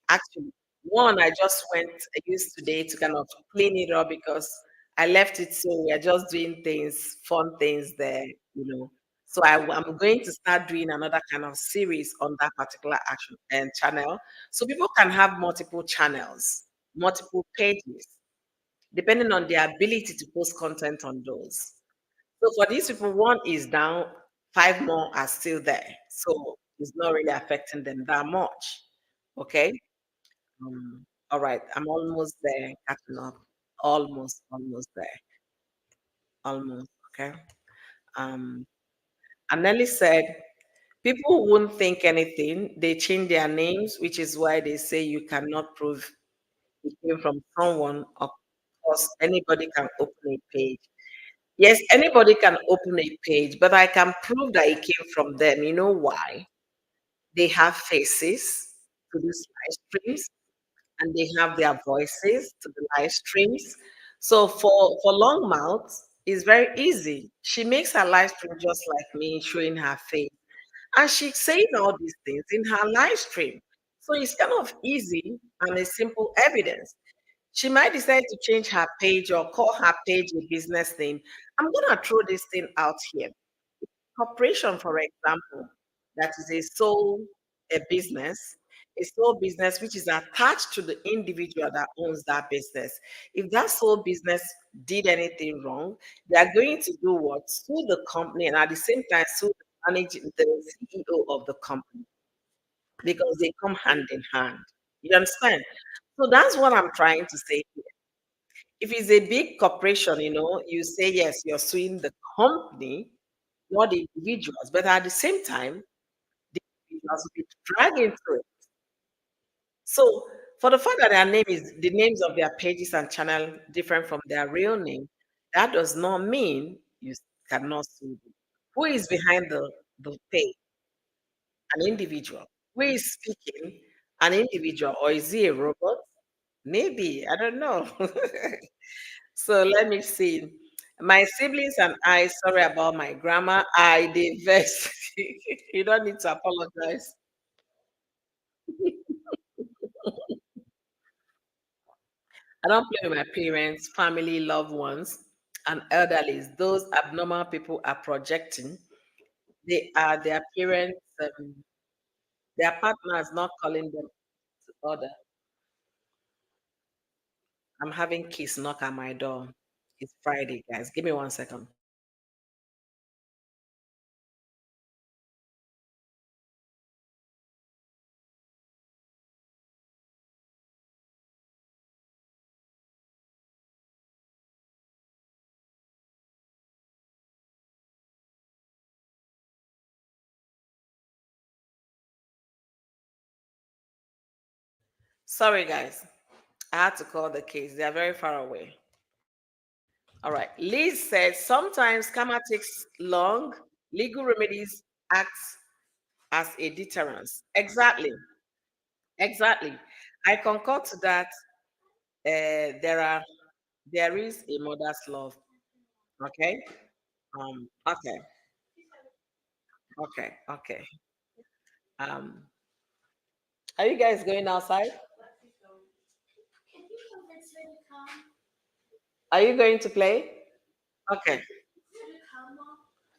Actually, one I just went I used today to kind of clean it up because I left it so we're just doing things, fun things there, you know. So I'm going to start doing another kind of series on that particular action and channel, so people can have multiple channels, multiple pages, depending on their ability to post content on those. So for these people, one is down, five more are still there. So it's not really affecting them that much. Okay. All right, I'm almost there, catching up. Almost there. Almost. Okay. Um, and Nelly said, people won't think anything. They change their names, which is why they say you cannot prove it came from someone. Of course, anybody can open a page. Yes, anybody can open a page, but I can prove that it came from them. You know why? They have faces to these live streams, and they have their voices to the live streams. So for long mouth, it's very easy. She makes her live stream just like me, showing her face, and she says all these things in her live stream. So it's kind of easy and a simple evidence. She might decide to change her page or call her page a business name. I'm gonna throw this thing out here. Corporation, for example, that is a sole business which is attached to the individual that owns that business. If that sole business did anything wrong, they are going to do what? Sue the company and at the same time sue the CEO of the company because they come hand in hand. You understand? So that's what I'm trying to say here. If it's a big corporation, you say yes, you're suing the company, not the individuals. But at the same time, the individuals will be dragged into it. So for the fact that the names of their pages and channel different from their real name, that does not mean you cannot sue them. Who is behind the page? An individual. Who is speaking? An individual, or is he a robot? Maybe, I don't know. So let me see. My siblings and I, sorry about my grammar, I divest. You don't need to apologize. I don't play with my parents, family, loved ones. and elderlies, those abnormal people are projecting. They are their parents, their partners not calling them to order. I'm having kids knock at my door. It's Friday, guys. Give me 1 second. Sorry, guys. I had to call the kids. They are very far away. All right. Liz says sometimes karma takes long. Legal remedies act as a deterrence. Exactly. Exactly. I concur to that. There is a mother's love. Okay. Okay. Okay. Okay. Um. Are you guys going outside? Are you going to play? Okay.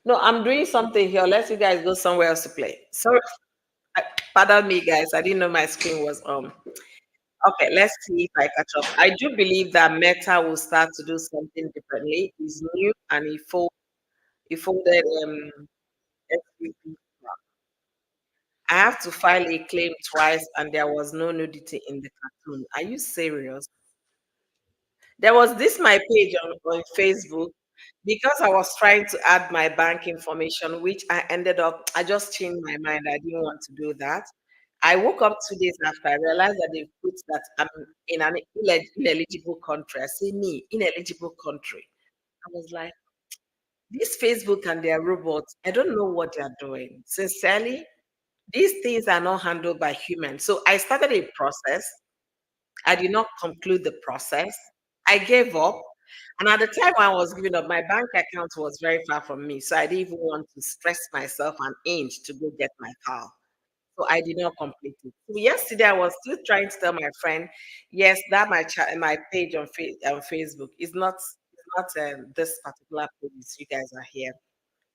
No, I'm doing something here. Let you guys go somewhere else to play. Sorry. I- Pardon me, guys. I didn't know my screen was on. Okay, let's see if I catch up. I do believe that Meta will start to do something differently. It's new and he folded SVP. I have to file a claim twice and there was no nudity in the cartoon. Are you serious? There was this my page on Facebook because I was trying to add my bank information, which I just changed my mind. I didn't want to do that. I woke up 2 days after I realized that they put that I'm in an ineligible country. I say me, ineligible country. I was like, this Facebook and their robots, I don't know what they're doing. Sincerely, these things are not handled by humans. So I started a process. I did not conclude the process. I gave up. And at the time I was giving up, my bank account was very far from me. So I didn't even want to stress myself an inch to go get my car. So I did not complete it. So yesterday I was still trying to tell my friend, yes, that my page on Facebook is not this particular page you guys are here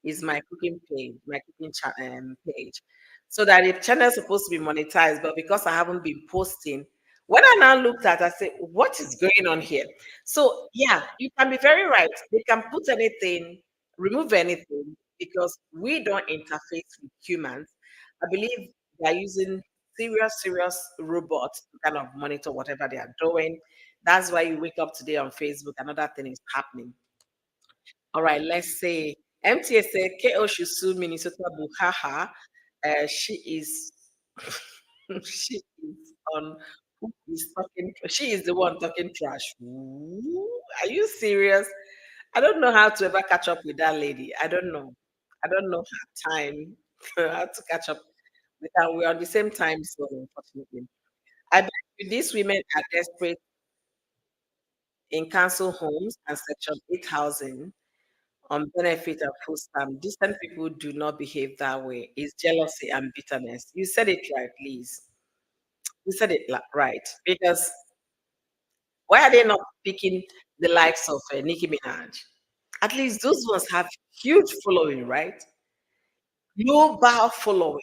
is my cooking page, my page. So that the channel is supposed to be monetized, but because I haven't been posting, when I now looked at, I said, what is going on here? So yeah, you can be very right. They can put anything, remove anything, because we don't interface with humans. I believe they're using serious robots to kind of monitor whatever they are doing. That's why you wake up today on Facebook, another thing is happening. All right, let's say MTS said KO should sue Minnesota Buhaha. She is she is on who is talking she is the one talking trash. Ooh, are you serious? I don't know how to ever catch up with that lady. I don't know. I don't know her time how to catch up with her. We're on the same time zone, unfortunately. I bet you these women are desperate in council homes and section 8 housing on benefit and food stamp. Decent people do not behave that way. It's jealousy and bitterness. You said it right, please. You said it right. Because why are they not picking the likes of Nicki Minaj? At least those ones have huge following, right? Global following.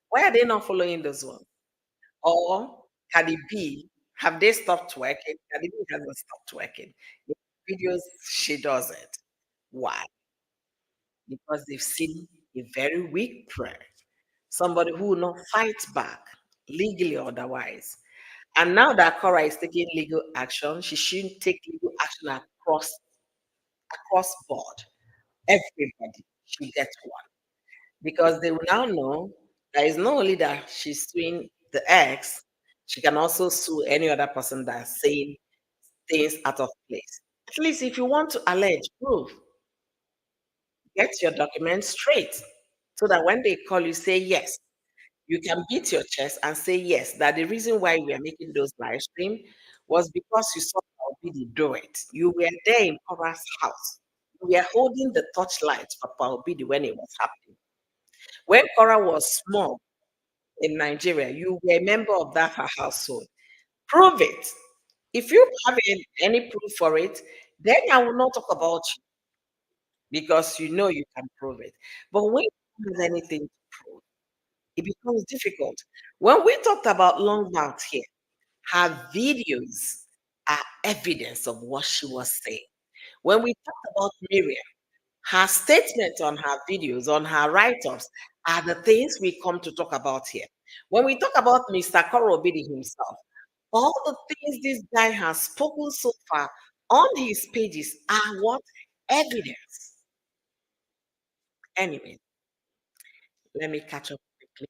Why are they not following those ones? Or Cardi B, have they stopped working? Cardi B hasn't stopped working. The videos she does it. Why? Because they've seen a very weak prayer, somebody who will not fight back legally or otherwise. And now that Cora is taking legal action, she shouldn't take legal action across board. Everybody should get one because they will now know that it's not only that she's suing the ex, she can also sue any other person that's saying things out of place. At least if you want to allege proof, get your documents straight so that when they call you, say yes. You can beat your chest and say yes, that the reason why we are making those live stream was because you saw Obidi do it. You were there in Cora's house. We are holding the torchlight for Obidi when it was happening. When Cora was small in Nigeria, you were a member of that her household. Prove it. If you have any proof for it, then I will not talk about you because you know you can prove it. But when you don't have anything to prove, it becomes difficult. When we talked about long mouth here, her videos are evidence of what she was saying. When we talk about Miriam, her statements on her videos, on her write-ups, are the things we come to talk about here. When we talk about Mr. Korobidi himself, all the things this guy has spoken so far on his pages are what? Evidence. Anyway, let me catch up quickly.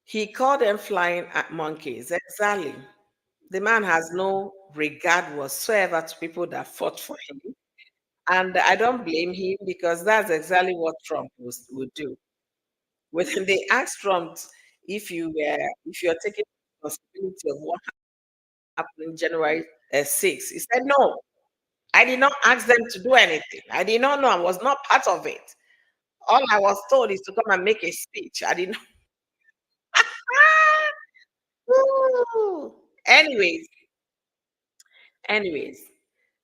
He called them flying monkeys. Exactly. The man has no regard whatsoever to people that fought for him. And I don't blame him because that's exactly what Trump would do. When they asked Trump if you're taking responsibility of what happened in January 6th, he said, "No, I did not ask them to do anything. I did not know. I was not part of it. All I was told is to come and make a speech. I did not." Woo! Anyways, anyways,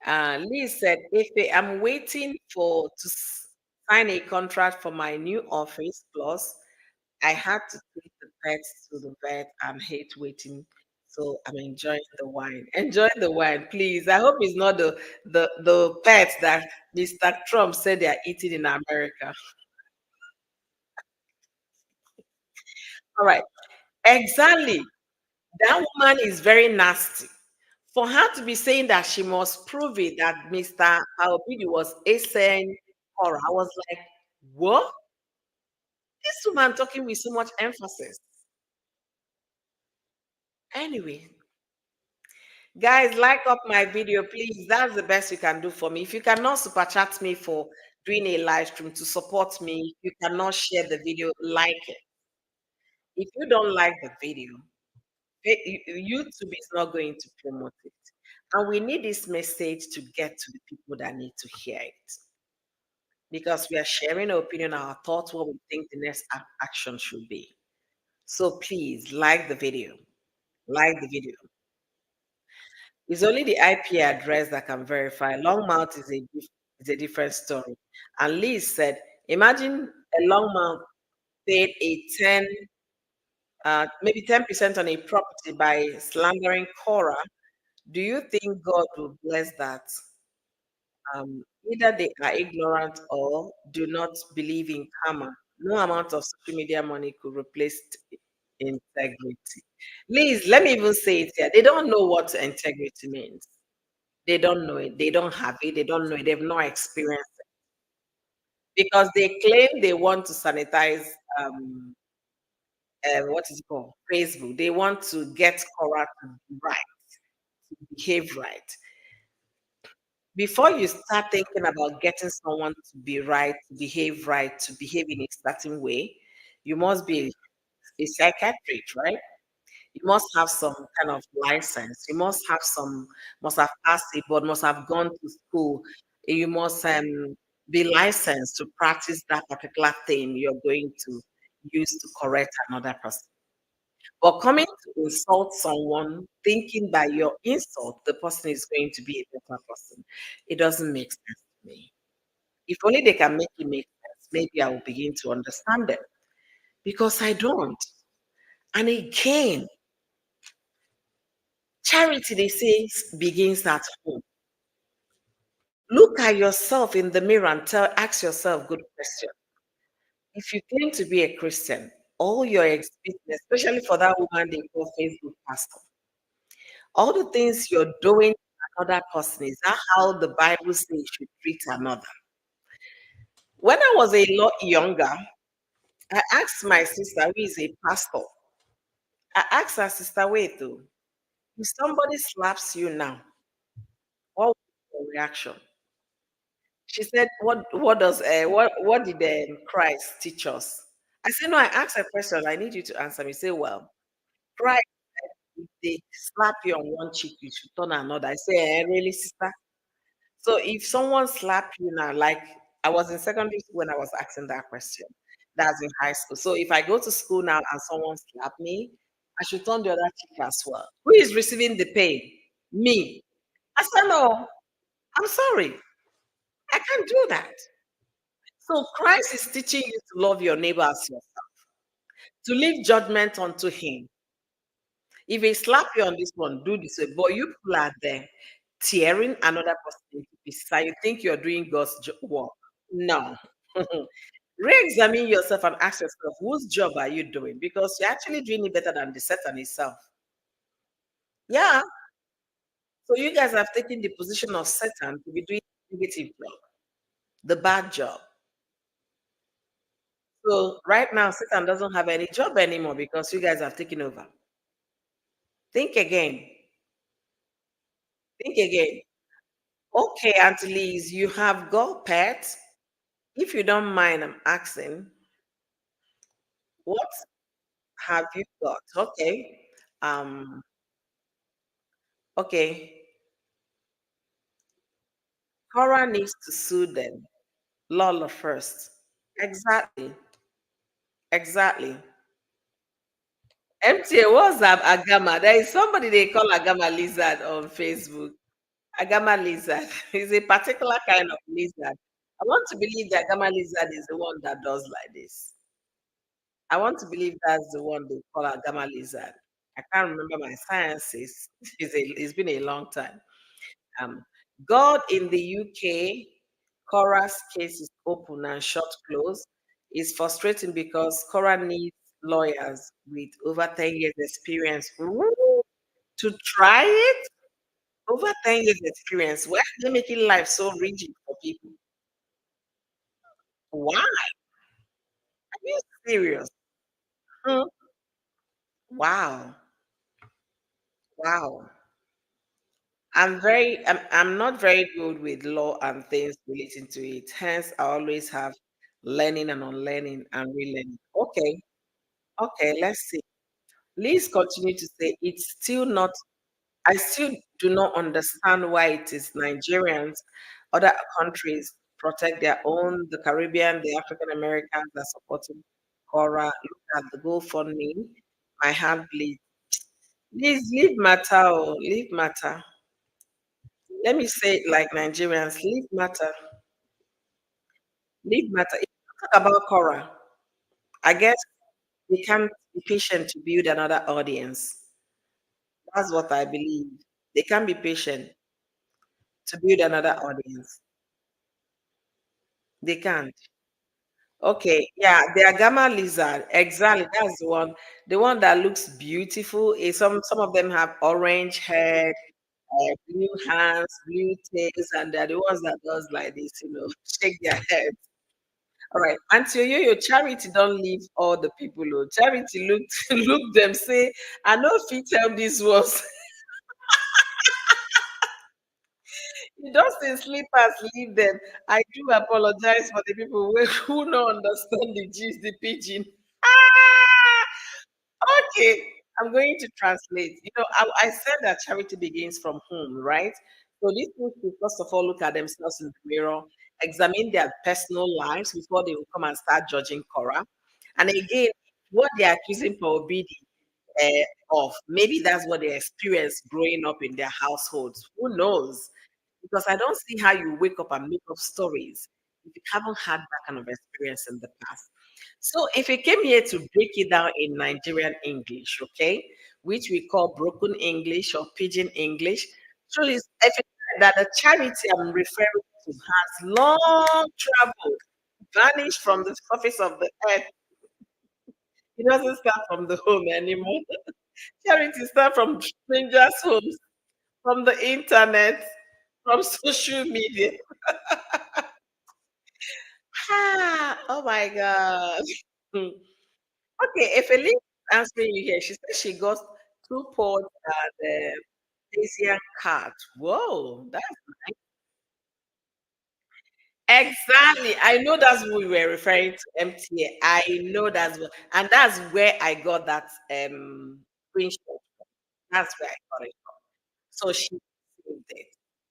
Liz said, "If I'm waiting to sign a contract for my new office, plus I had to take the pets to the vet and hate waiting. So I'm enjoying the wine. Enjoy the wine, please. I hope it's not the pets that Mr. Trump said they are eating in America." All right. Exactly. That woman is very nasty. For her to be saying that she must prove it that Mr. Obidi was saying horror, I was like, what? This woman talking with so much emphasis. Anyway, guys, like up my video, please. That's the best you can do for me. If you cannot super chat me for doing a live stream to support me, if you cannot share the video, like it. If you don't like the video, YouTube is not going to promote it. And we need this message to get to the people that need to hear it. Because we are sharing our opinion, our thoughts, what we think the next action should be. So please like the video. Like the video. It's only the IP address that can verify. Long mouth is a different story. And Liz said, imagine a long mouth paid a 10, maybe 10% on a property by slandering Cora. Do you think God will bless that? Either they are ignorant or do not believe in karma. No amount of social media money could replace integrity. Liz, let me even say it here. They don't know what integrity means. They don't know it. They don't have it. They don't know it. They've no experience because they claim they want to sanitize what is it called? Facebook. They want to get Cora to be right, to behave right. Before you start thinking about getting someone to be right, to behave in a certain way, you must be a psychiatrist, right? You must have some kind of license. You must have passed it, but must have gone to school. You must be licensed to practice that particular thing you're going to use to correct another person. But coming to insult someone, thinking by your insult the person is going to be a better person, it doesn't make sense to me. If only they can make it make sense, maybe I will begin to understand them. Because I don't. And again, charity, they say, begins at home. Look at yourself in the mirror and ask yourself good question. If you claim to be a Christian, all your experience, especially for that woman they call Facebook pastor, all the things you're doing to another person, is that how the Bible says you should treat another? When I was a lot younger, I asked my sister, who is a pastor, I asked her, sister, wait though, if somebody slaps you now, what would be your reaction? She said, what did Christ teach us? I said, no, I asked a question. I need you to answer me. Say, well, Christ, if they slap you on one cheek, you should turn another. I say, really, sister? So if someone slap you now, like I was in secondary school when I was asking that question, that's in high school. So if I go to school now and someone slap me, I should turn the other cheek as well. Who is receiving the pain? Me. I said, no, I'm sorry. I can't do that. So Christ is teaching you to love your neighbor as yourself, to leave judgment unto him. If he slap you on this one, do this way. But you people are there tearing another person into pieces and you think you're doing God's work. No. Re-examine yourself and ask yourself, whose job are you doing? Because you're actually doing it better than the Satan itself. Yeah. So you guys have taken the position of Satan to be doing the negative job, the bad job. So right now, Satan doesn't have any job anymore because you guys have taken over. Think again. Think again. Okay, Auntie Liz, you have got pets. If you don't mind, I'm asking, what have you got? Okay. Um, okay. Cora needs to sue them. Lola first. Exactly. Exactly. MTA, what's up, Agama? There is somebody they call Agama lizard on Facebook. Agama lizard is a particular kind of lizard. I want to believe the Agama lizard is the one that does like this. I want to believe that's the one they call Agama lizard. I can't remember my sciences. It's been a long time. Um, God in the UK, Cora's case is open and shut close. It's frustrating because Cora needs lawyers with over 10 years experience. Ooh, to try it, over 10 years experience. Why are they making life so rigid for people? Why? Are you serious? Hmm. Wow. Wow. I'm not very good with law and things relating to it. Hence, I always have learning and unlearning and relearning. Okay, okay, let's see. Please continue to say it's still not, I still do not understand why it is Nigerians, other countries protect their own, the Caribbean, the African Americans are supporting Cora. Look at the GoFundMe. My heart bleeds. Please leave matter, oh, leave matter. Let me say it like Nigerians, leave matter, leave matter. If you talk about Cora, I guess we can't be patient to build another audience. That's what I believe. They can't be patient to build another audience. They can't. Okay, yeah, the Agama lizard, exactly. That's the one that looks beautiful. Is some of them have orange head, blue hands, blue tails, and they're the ones that does like this, shake their head. All right. Until your charity don't leave all the people. Oh. Charity look look them say, I know if you tell this was you just in slippers, leave them. I do apologize for the people who don't understand the gist, the pigeon. Ah, okay. I'm going to translate. I said that charity begins from home, right? So these people should first of all look at themselves in the mirror, examine their personal lives before they will come and start judging Cora. And again, what they are accusing for Obidi of, maybe that's what they experienced growing up in their households. Who knows? Because I don't see how you wake up and make up stories if you haven't had that kind of experience in the past. So if you came here to break it down in Nigerian English, okay, which we call broken English or pidgin English, so it's evident that the charity I'm referring to has long traveled, vanished from the surface of the earth. It doesn't start from the home anymore. Charity start from strangers' homes, from the internet, from social media. Oh my God. Okay, if Elise is answering you here, she said she got two pods and Asian cat. Whoa, that's exactly. I know that's what we were referring to MTA. I know and that's where I got that screenshot. That's where I got it. So she saved it,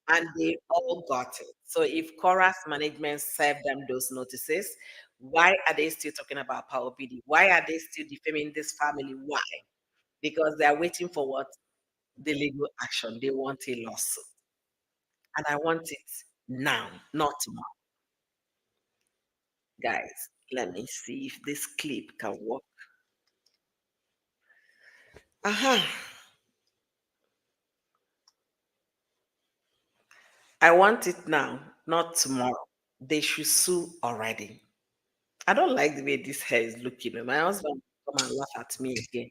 and they all got it. So if Cora's management served them those notices, why are they still talking about Power BD? Why are they still defaming this family? Why? because they are waiting for what? The legal action. They want a lawsuit. And I want it now, not tomorrow. Guys, let me see if this clip can work. Aha. I want it now, not tomorrow. They should sue already. I don't like the way this hair is looking. My husband will come and laugh at me again.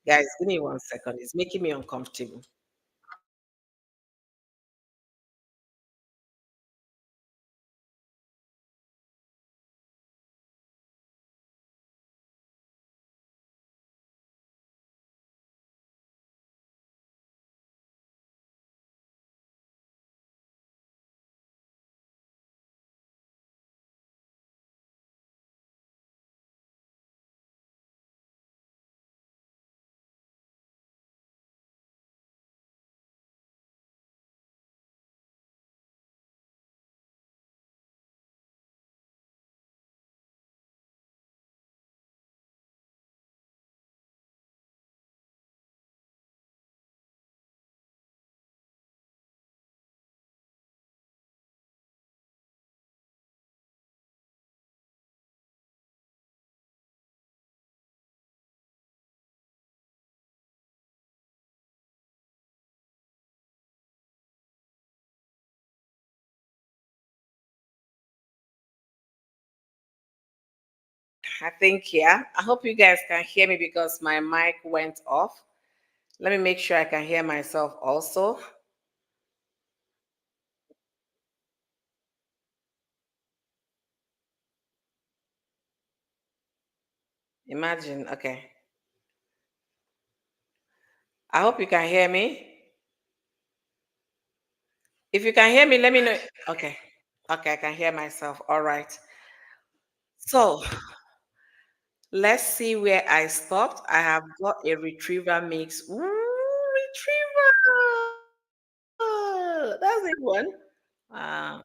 Guys, give me 1 second. It's making me uncomfortable. I think, yeah. I hope you guys can hear me because my mic went off. Let me make sure I can hear myself also. Imagine, okay. I hope you can hear me. If you can hear me, let me know. Okay. Okay, I can hear myself. All right. So let's see where I stopped. I have got a retriever mix. Ooh, retriever. That's a one. Uh,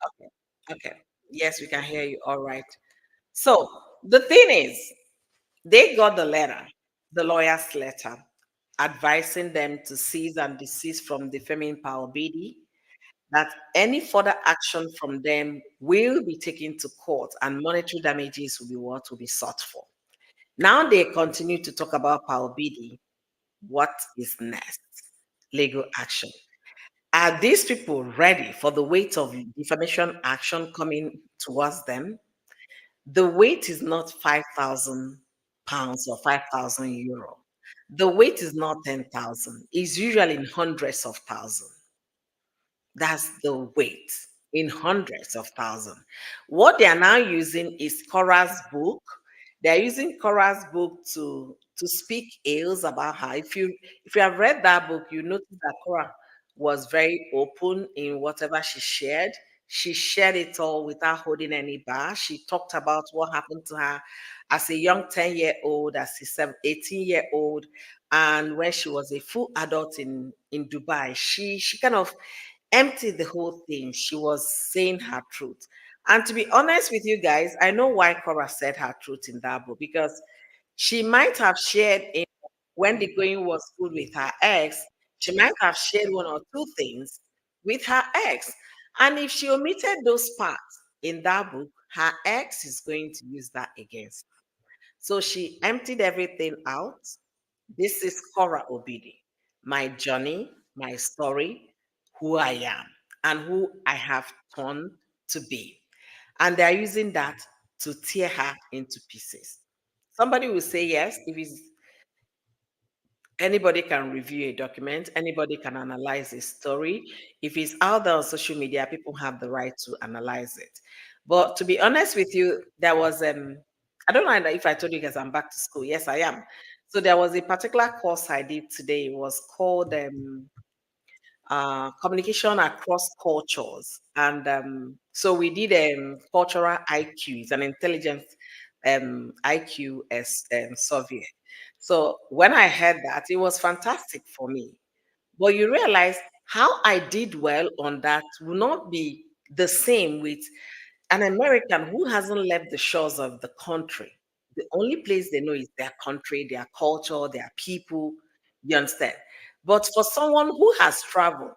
okay. Okay. Yes, we can hear you. All right. So the thing is, they got the letter, the lawyer's letter, advising them to cease and desist from defaming Pa Obidi, that any further action from them will be taken to court and monetary damages will be what will be sought for. Now they continue to talk about Pa Obidi. What is next? Legal action. Are these people ready for the weight of defamation action coming towards them? The weight is not 5,000 pounds or 5,000 euro. The weight is not 10,000. It's usually in hundreds of thousands. That's the weight in hundreds of thousands. What they are now using is Korra's book. They are using Korra's book to speak ills about her. If you have read that book, you notice that Korra was very open in whatever she shared. She shared it all without holding any bar. She talked about what happened to her as a young 10-year-old, as a 18-year-old, and when she was a full adult in Dubai. She kind of emptied the whole thing. She was saying her truth. And to be honest with you guys, I know why Cora said her truth in that book because she might have shared in when the going was good with her ex, she might have shared one or two things with her ex. And if she omitted those parts in that book, her ex is going to use that against her. So she emptied everything out. This is Cora Obidi, my journey, my story, who I am, and who I have turned to be. And they're using that to tear her into pieces. Somebody will say yes, if it's anybody can review a document, anybody can analyze a story. If it's out there on social media, people have the right to analyze it. But to be honest with you, there was I don't know if I told you guys I'm back to school. Yes, I am. So there was a particular course I did today. It was called communication across cultures. And so we did cultural IQ, it's an intelligence IQ as survey. So when I heard that, it was fantastic for me. But you realize how I did well on that will not be the same with an American who hasn't left the shores of the country. The only place they know is their country, their culture, their people. You understand? But for someone who has traveled,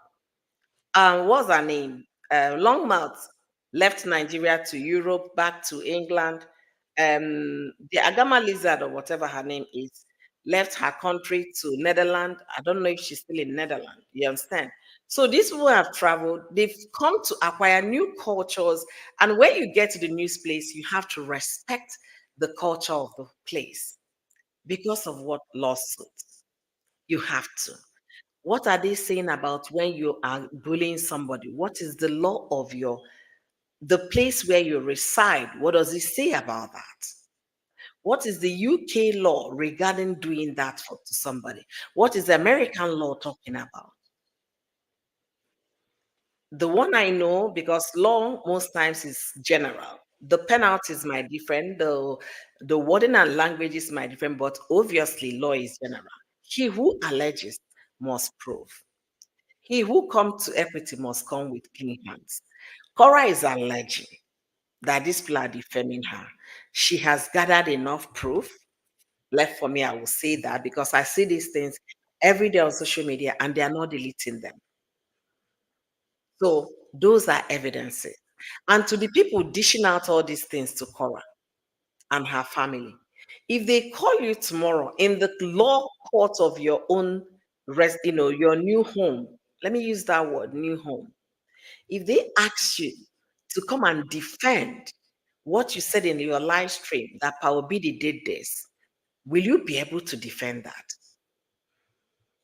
what's her name? Longmouth left Nigeria to Europe, back to England. The Agama lizard or whatever her name is left her country to Netherlands. I don't know if she's still in Netherlands. You understand? So these people have traveled. They've come to acquire new cultures, and when you get to the new place, you have to respect the culture of the place because of what lawsuits. You have to. What are they saying about when you are bullying somebody? What is the law of the place where you reside? What does it say about that? What is the UK law regarding doing that to somebody? What is the American law talking about? The one I know, because law most times is general. The penalties might different, the wording and languages might different, but obviously law is general. He who alleges must prove. He who comes to equity must come with clean hands. Cora is alleging that these people are defaming her. She has gathered enough proof. Left for me, I will say that because I see these things every day on social media and they are not deleting them. So those are evidences. And to the people dishing out all these things to Cora and her family, if they call you tomorrow in the law court of your own your new home, let me use that word, new home. If they ask you to come and defend what you said in your live stream that Obidi did this, will you be able to defend that?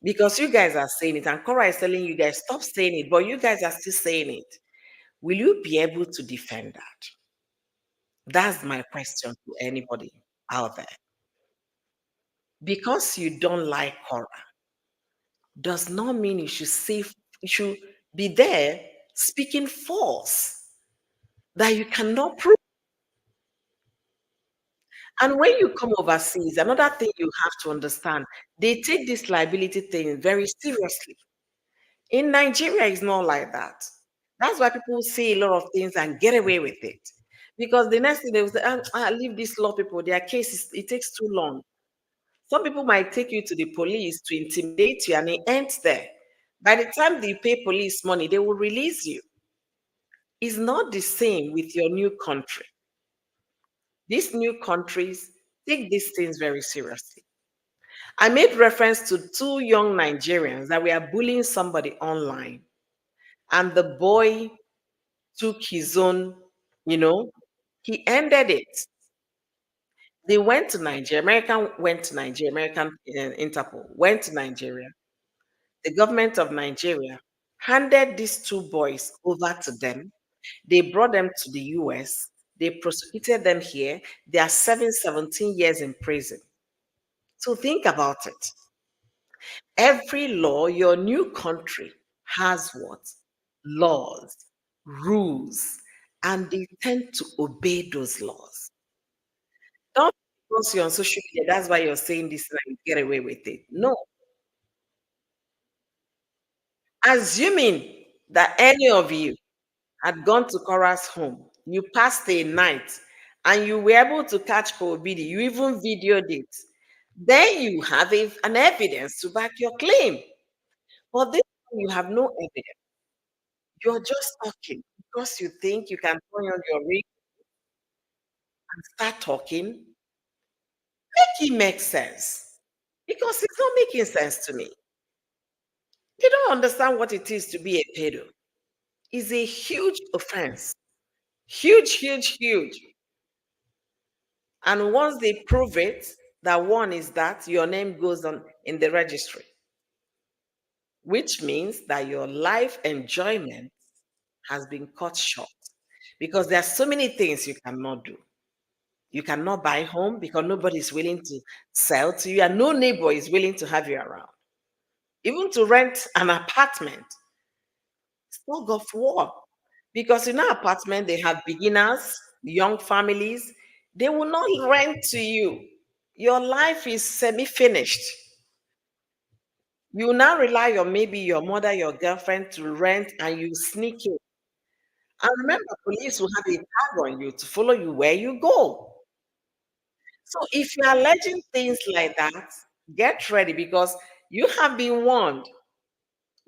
Because you guys are saying it, and Cora is telling you guys, stop saying it, but you guys are still saying it. Will you be able to defend that? That's my question to anybody out there. Because you don't like Cora does not mean you should be there speaking false that you cannot prove. And when you come overseas, another thing you have to understand, they take this liability thing very seriously. In Nigeria, it's not like that. That's why people say a lot of things and get away with it. Because the next thing they will say, leave these law people, their cases, it takes too long. Some people might take you to the police to intimidate you and it ends there. By the time they pay police money, they will release you. It's not the same with your new country. These new countries take these things very seriously. I made reference to two young Nigerians that were bullying somebody online, and the boy took his own, he ended it. They went to Nigeria. American went to Nigeria. American Interpol went to Nigeria. The government of Nigeria handed these two boys over to them. They brought them to the US. They prosecuted them here. They are serving 17 years in prison. So think about it. Every law, your new country has what? Laws, rules, and they tend to obey those laws. Not because you're on social media, that's why you're saying this and you get away with it. No. Assuming that any of you had gone to Cora's home, you passed a night, and you were able to catch Obidi, you even videoed it, then you have an evidence to back your claim. But this one, you have no evidence. You're just talking because you think you can turn on your ring and start talking. Make it make sense because it's not making sense to me. You don't understand what it is to be a pedo. It's a huge offense. Huge, huge, huge. And once they prove it, that one is that your name goes on in the registry, which means that your life enjoyment has been cut short because there are so many things you cannot do. You cannot buy home because nobody is willing to sell to you, and no neighbor is willing to have you around. Even to rent an apartment, it's not of war. Because in an apartment, they have beginners, young families. They will not rent to you. Your life is semi-finished. You now rely on maybe your mother, your girlfriend to rent, and you sneak in. And remember, police will have a tag on you to follow you where you go. So if you're alleging things like that, get ready because you have been warned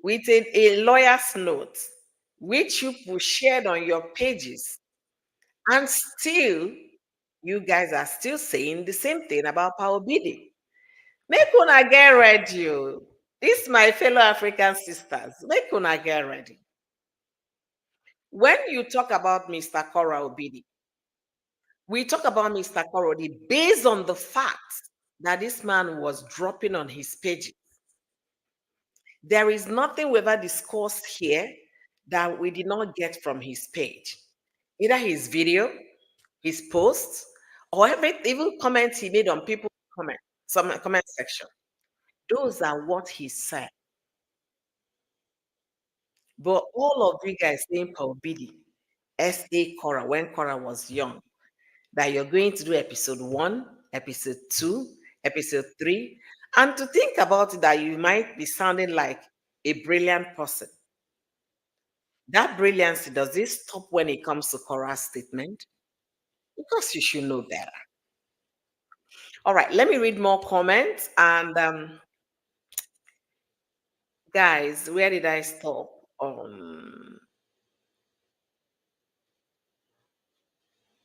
with a lawyer's note, which you shared on your pages, and still you guys are still saying the same thing about Power Bidi. Make una get ready. Oh. This my fellow African sisters. Make una get ready. When you talk about Mr. Korra Obidi, we talk about Mr. Korra Obidi based on the fact that this man was dropping on his pages. There is nothing we ever discussed here that we did not get from his page. Either his video, his posts, or even comments he made on people's comment section. Those are what he said. But all of you guys saying Paul Bidi, S.A. Cora, when Cora was young, that you're going to do episode 1, episode 2, episode 3, and to think about it that you might be sounding like a brilliant person. That brilliancy, does it stop when it comes to Cora's statement? Because you should know better. All right, let me read more comments. And guys, where did I stop?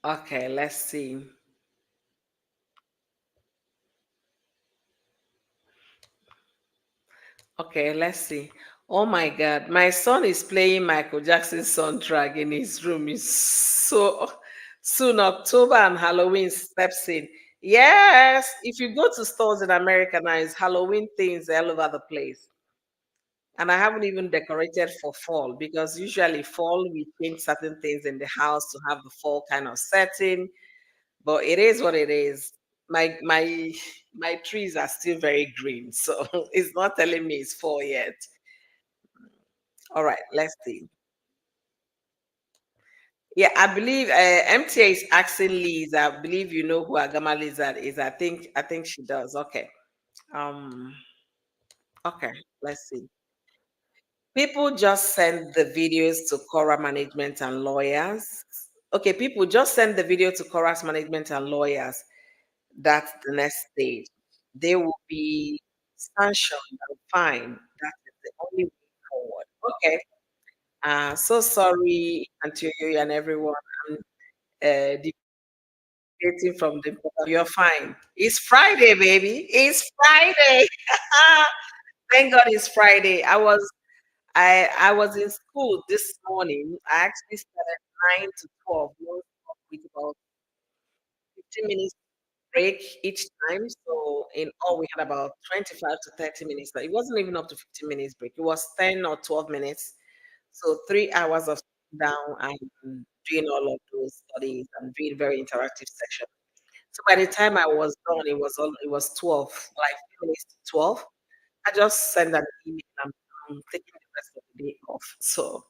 Okay, let's see. Okay, let's see. Oh my God, my son is playing Michael Jackson's soundtrack in his room. It's so soon October and Halloween steps in. Yes, if you go to stores in America now, it's Halloween things all over the place. And I haven't even decorated for fall because usually fall we change certain things in the house to have the fall kind of setting. But it is what it is. My trees are still very green, so it's not telling me it's fall yet. All right, let's see. Yeah, I believe MTA is asking Liz. I believe you know who Agama Lizard is. I think she does. Okay. Um. Okay. Let's see. People just send the videos to Cora management and lawyers. Okay, people just send the video to Cora's management and lawyers. That's the next stage. They will be sanctioned and fined. That is the only way forward. Okay. So sorry, Antonio and everyone. I'm deviating from the. You're fine. It's Friday, baby. It's Friday. Thank God it's Friday. I was in school this morning. I actually started 9 to 12, with about 15 minutes break each time. So in all, we had about 25 to 30 minutes. But it wasn't even up to 15 minutes break. It was 10 or 12 minutes. So 3 hours of sitting down and doing all of those studies and doing very interactive section. So by the time I was done, it was 12, like 3 minutes to 12. I just sent an email. I'm taking the rest of the day off. So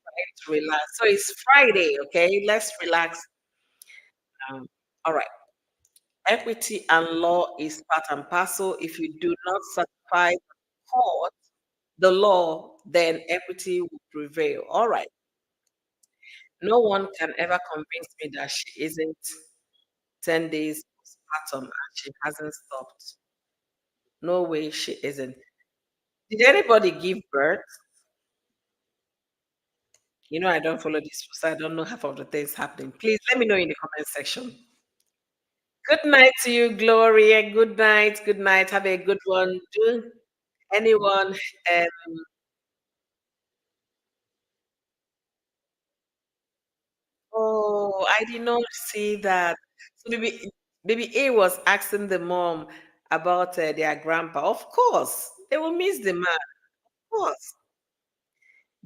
I need to relax. So it's Friday, okay? Let's relax. Um, all right. Equity and law is part and parcel. If you do not satisfy the court, the law, then equity will prevail. All right. No one can ever convince me that she isn't 10 days postpartum and she hasn't stopped. No way she isn't. Did anybody give birth? I don't follow this, so I don't know half of the things happening. Please let me know in the comment section. Good night to you, Gloria. Good night. Good night. Have a good one. Do anyone Oh, I did not see that. So maybe A was asking the mom about their grandpa. Of course, they will miss the man. Of course,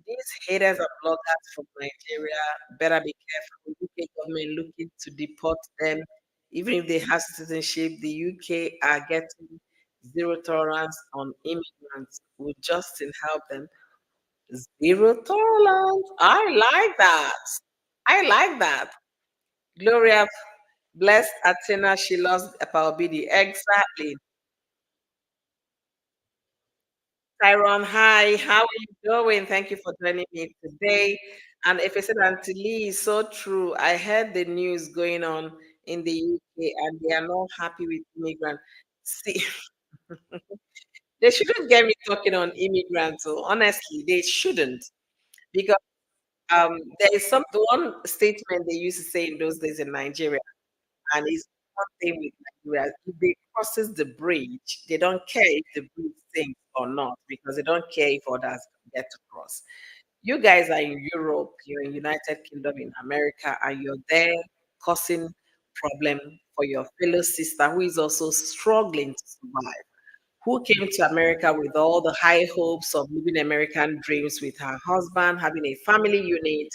these haters and bloggers from Nigeria better be careful. UK government looking to deport them, even if they have citizenship. The UK are getting zero tolerance on immigrants. Will Justin help them? Zero tolerance. I like that. I like that. Gloria, bless Athena, she lost Epalbidi. Exactly. Tyrone, hi, how are you doing? Thank you for joining me today. And if I said Auntie Lee, so true. I heard the news going on in the UK and they are not happy with immigrants. See, they shouldn't get me talking on immigrants. So honestly, they shouldn't because there is some the one statement they used to say in those days in Nigeria, and it's one thing with Nigeria: if they crosses the bridge, they don't care if the bridge sinks or not because they don't care if others get to cross. You guys are in Europe, you're in United Kingdom, in America, and you're there causing problem for your fellow sister who is also struggling to survive, who came to America with all the high hopes of living American dreams with her husband, having a family unit,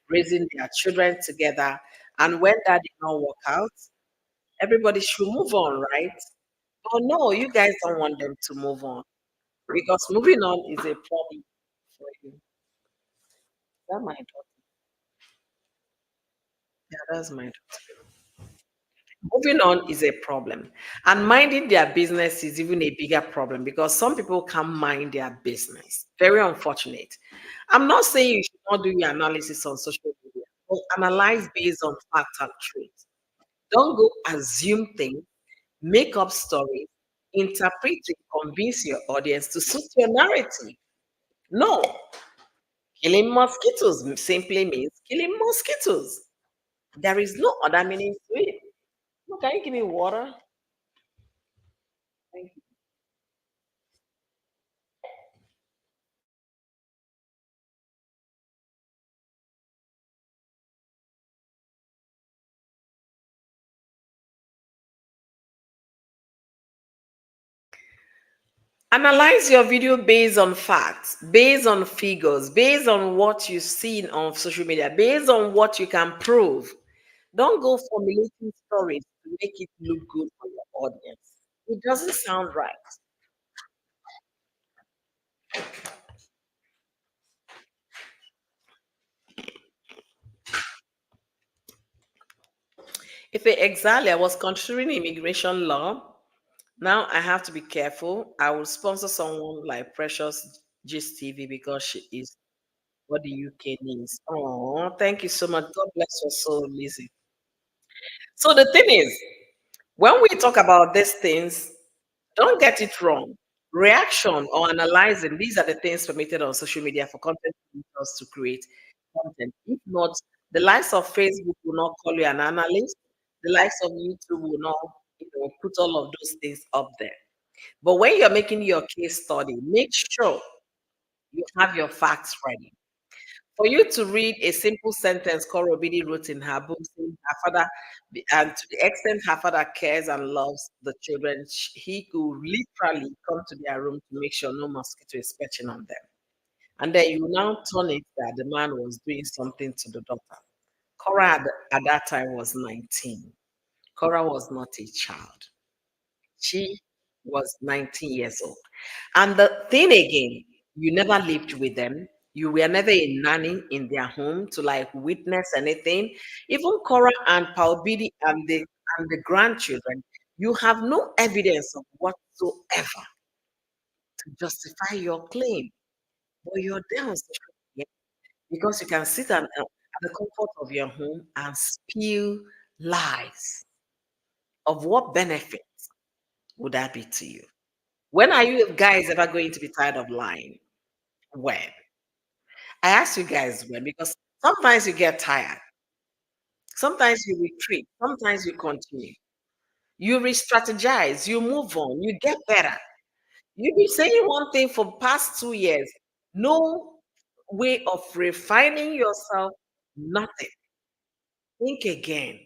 raising their children together. And when that did not work out, everybody should move on, right? Oh no, you guys don't want them to move on because moving on is a problem for you. That my daughter. Yeah, that's my daughter. Moving on is a problem. And minding their business is even a bigger problem because some people can't mind their business. Very unfortunate. I'm not saying you should not do your analysis on social media, but analyze based on fact and truth. Don't go assume things, make up stories, interpret it, convince your audience to suit your narrative. No, killing mosquitoes simply means killing mosquitoes. There is no other meaning to it. No, can you give me water? Thank you. Analyze your video based on facts, based on figures, based on what you've seen on social media, based on what you can prove. Don't go formulating stories to make it look good for your audience. It doesn't sound right. If exactly, I was considering immigration law. Now I have to be careful. I will sponsor someone like Precious Gist TV because she is what the UK needs. Oh, thank you so much. God bless your soul, Lizzie. So the thing is, when we talk about these things, don't get it wrong. Reaction or analyzing, these are the things permitted on social media for content creators to create content. If not, the likes of Facebook will not call you an analyst. The likes of YouTube will not, put all of those things up there. But when you're making your case study, make sure you have your facts ready. For you to read a simple sentence called Obidi wrote in her book, saying her father, and to the extent her father cares and loves the children, he could literally come to their room to make sure no mosquito is perching on them. And then you now turn it that the man was doing something to the daughter. Cora at that time was 19. Cora was not a child. She was 19 years old. And the thing again, you never lived with them. You were never a nanny in their home to like witness anything. Even Cora and Palbidi and the grandchildren, you have no evidence of whatsoever to justify your claim. But you're there on social media because you can sit at the comfort of your home and spew lies. Of what benefit would that be to you? When are you guys ever going to be tired of lying? When? I ask you guys when because sometimes you get tired, sometimes you retreat, sometimes you continue. You re strategize, you move on, you get better. You be saying one thing for past 2 years, no way of refining yourself, nothing. Think again.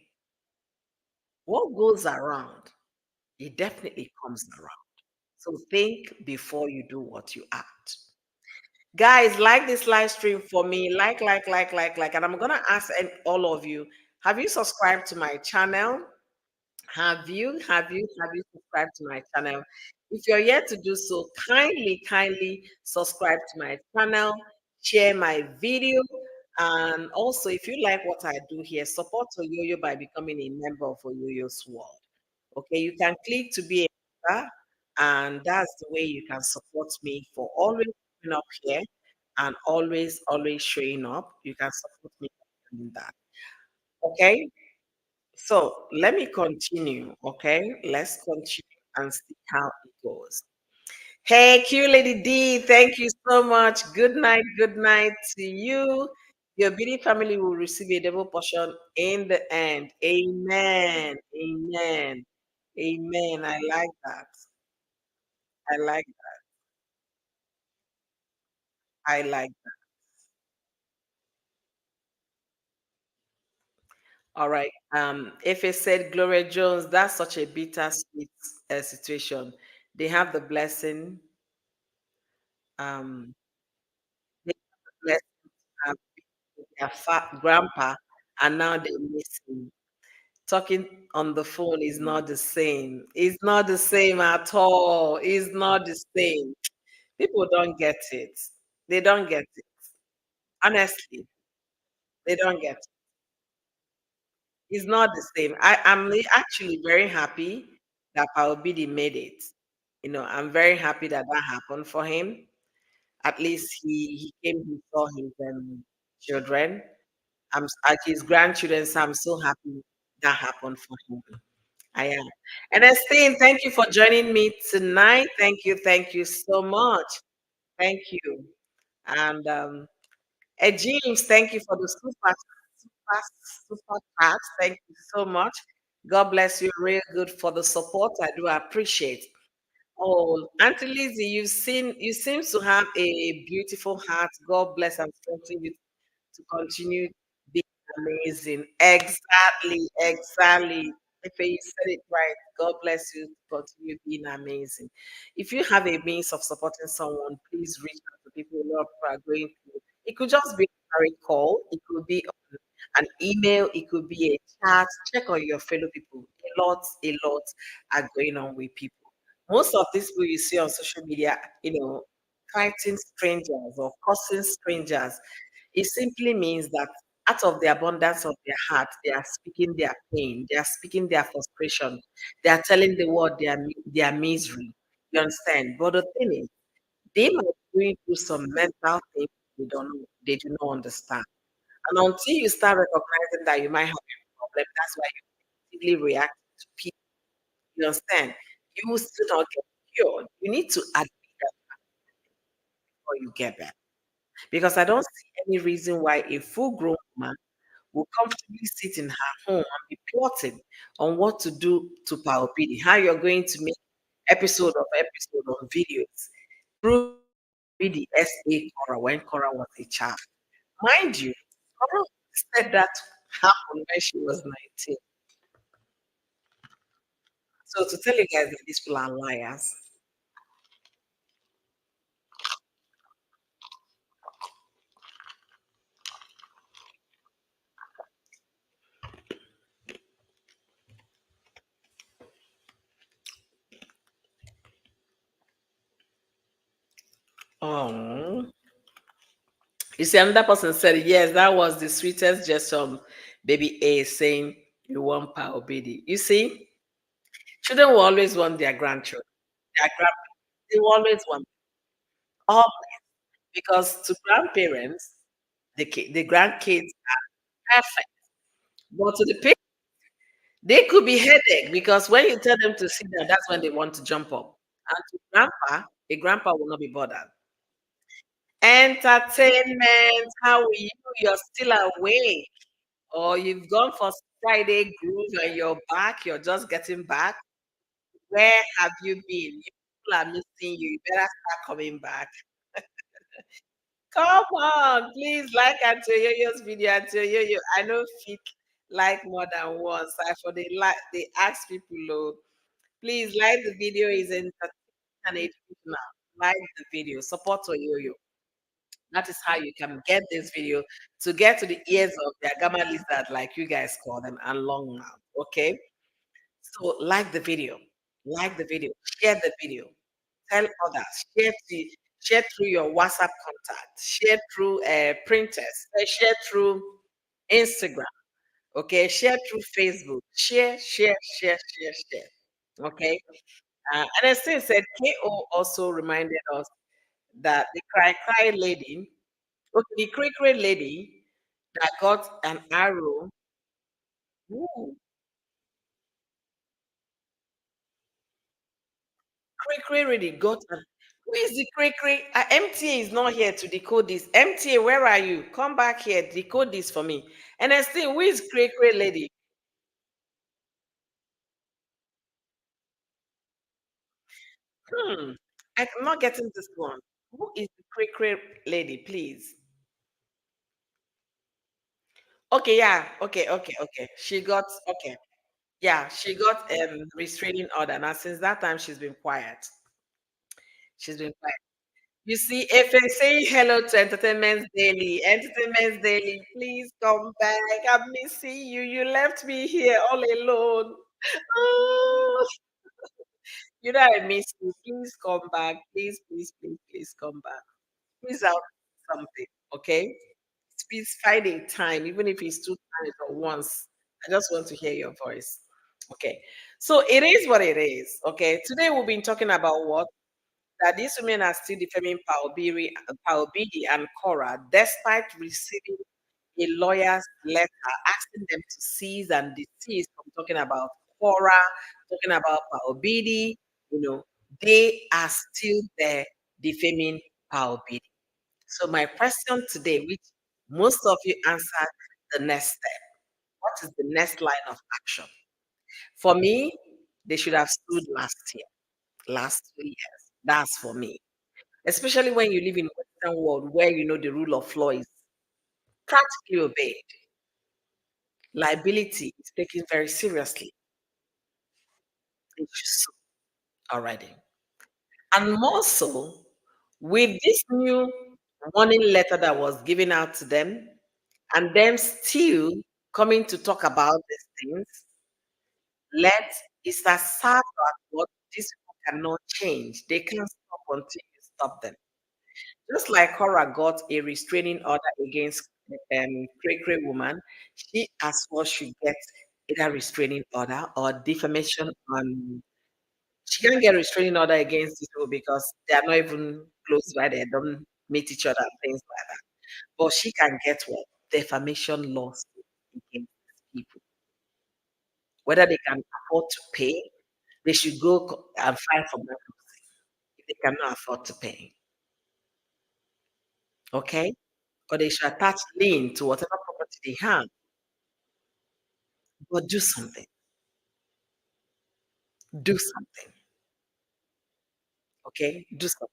What goes around, it definitely comes around. So think before you do what you act. Guys, like this live stream for me. Like. And I'm gonna ask all of you, have you subscribed to my channel? Have you subscribed to my channel? If you're yet to do so, kindly subscribe to my channel, share my video, and also if you like what I do here, support Oyoyo by becoming a member of Oyoyo's World. Okay, you can click to be a member, and that's the way you can support me for always coming up here and always showing up. You can support me in that. Okay. So let me continue, okay? Let's continue and see how it goes. Hey, Q Lady D, thank you so much. Good night to you. Your beauty family will receive a double portion in the end. Amen. Amen. Amen. I like that. I like I like that. All right. If it said Gloria Jones, that's such a bittersweet situation. They have the blessing. Um, they have the blessing to have their grandpa, and now they miss him. Talking on the phone is not the same. It's not the same at all. It's not the same. People don't get it. They don't get it. Honestly, they don't get it. It's not the same. I'm actually very happy that Paobidi made it. I'm very happy that that happened for him. At least he came, he saw his children. At his grandchildren, so I'm so happy that happened for him. I am. And Esteem, thank you for joining me tonight. Thank you so much. Thank you. And James, thank you for the super, super chat. Thank you so much. God bless you. Real good for the support. I do appreciate. Oh, Auntie Lizzie, you seem to have a beautiful heart. God bless and strengthen you to continue being amazing. Exactly, exactly. If you said it right, God bless you to continue being amazing. If you have a means of supporting someone, please reach out to people who are going through. It could just be a direct call, it could be an email, it could be a chat. Check on your fellow people. A lot are going on with people. Most of these people you see on social media, fighting strangers or cursing strangers, it simply means that out of the abundance of their heart, they are speaking their pain, they are speaking their frustration, they are telling the world their misery. You understand? But the thing is, they might be going through some mental things they do not understand. And until you start recognizing that you might have a problem, that's why you immediately react to people. You understand? You will still not get cured. You need to admit that before you get better. Because I don't see any reason why a full grown woman will comfortably sit in her home and be plotting on what to do to Paopidi, how you're going to make episode of videos through the SA Cora when Cora was a child. Mind you, Cora said that happened when she was 19. So to tell you guys that these people are liars. Oh. You see, another person said, yes, that was the sweetest gesture from baby A saying, you want Paopidi. You see, children will always want their grandchildren, their grandparents. They will always want all because to grandparents, the grandkids are perfect. But to the parents, they could be headache because when you tell them to sit down, that's when they want to jump up. And to grandpa, a grandpa will not be bothered. Entertainment, how are you? You're still awake. Or you've gone for Friday groove and you're back, you're just getting back. Where have you been? People are missing you. You better start coming back. Come on, please like Antoyoyo's video. Antoyoyo, I know fit like more than once. I for they ask people, oh, please like the video is entertaining and educational. Like the video, support Oyoyo. That is how you can get this video to get to the ears of their gamma lizard, like you guys call them, and long mouth. Okay. So like the video, share the video, tell others, share through your WhatsApp contact, share through printers, share through Instagram, okay, share through Facebook, share. Okay. And as I said, KO also reminded us that the cry lady, okay, the cray lady that got an arrow. Ooh. Cray really got an who is the Cray? MTA is not here to decode this. MTA, where are you? Come back here, decode this for me. And I still, who is Cray lady? Hmm. I'm not getting this one. Who is the Cray lady, please? Okay, yeah. Okay. She got okay. Yeah, she got restraining order. Now since that time she's been quiet. She's been quiet. You see, if I say hello to Entertainment Daily, please come back. I'm missing you. You left me here all alone. Oh, you know I miss you. Please come back. Please come back. Please out something, okay? Please find a time, even if it's two times or once. I just want to hear your voice. Okay. So it is what it is. Okay. Today we've been talking about what? That these women are still defaming Paobidi and Korra despite receiving a lawyer's letter asking them to cease and desist from talking about Korra, talking about Paobidi. You know, they are still there defaming Paobidi. So my question today, which most of you answered the next step. What is the next line of action? For me, they should have stood last year, last 2 years. That's for me. Especially when you live in a Western world where you know the rule of law is practically obeyed. Liability is taken very seriously. It should so already. And more so, with this new warning letter that was given out to them, and them still coming to talk about these things, let it's as sad as what these people cannot change. They can't stop until you stop them. Just like Cora got a restraining order against Cray woman, she as well should get either restraining order or defamation on. She can't get restraining order against these people because they are not even close by. They don't meet each other and things like that. But she can get what defamation lawsuit against these people. Whether they can afford to pay, they should go and file for bankruptcy if they cannot afford to pay. Okay? Or they should attach lien to whatever property they have. But do something. Do something. Okay? Do something.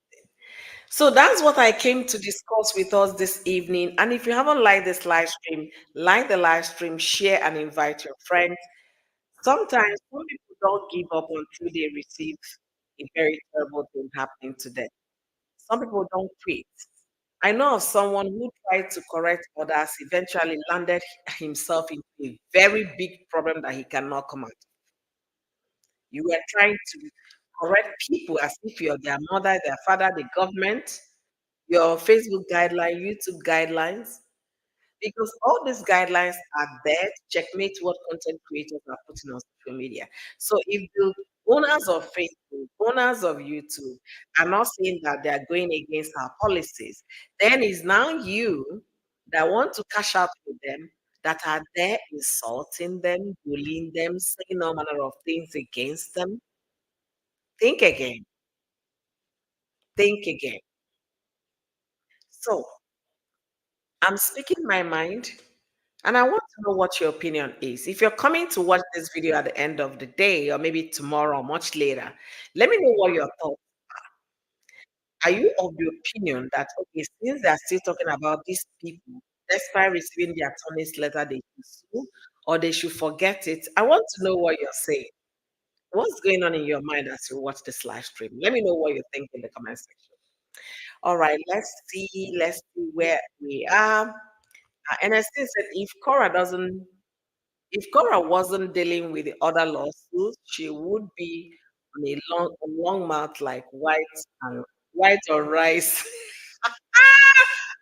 So that's what I came to discuss with us this evening. And if you haven't liked this live stream, like the live stream, share and invite your friends. Sometimes some people don't give up until they receive a very terrible thing happening to them. Some people don't quit. I know of someone who tried to correct others, eventually landed himself into a very big problem that he cannot come out. You were trying to correct people as if you're their mother, their father, the government, your Facebook guideline, YouTube guidelines, because all these guidelines are there to checkmate what content creators are putting on social media. So if the owners of Facebook, owners of YouTube are not saying that they are going against our policies, then it's now you that want to cash out with them that are there insulting them, bullying them, saying all manner of things against them. Think again. Think again. So I'm speaking my mind. And I want to know what your opinion is. If you're coming to watch this video at the end of the day, or maybe tomorrow, or much later, let me know what your thoughts. Are you of the opinion that okay, since they are still talking about these people, despite receiving the attorney's letter, they should sue, or they should forget it? I want to know what you're saying. What's going on in your mind as you watch this live stream? Let me know what you think in the comment section. All right, let's see where we are. And I still said if Cora wasn't dealing with the other lawsuits, she would be on a long mouth like white on rice.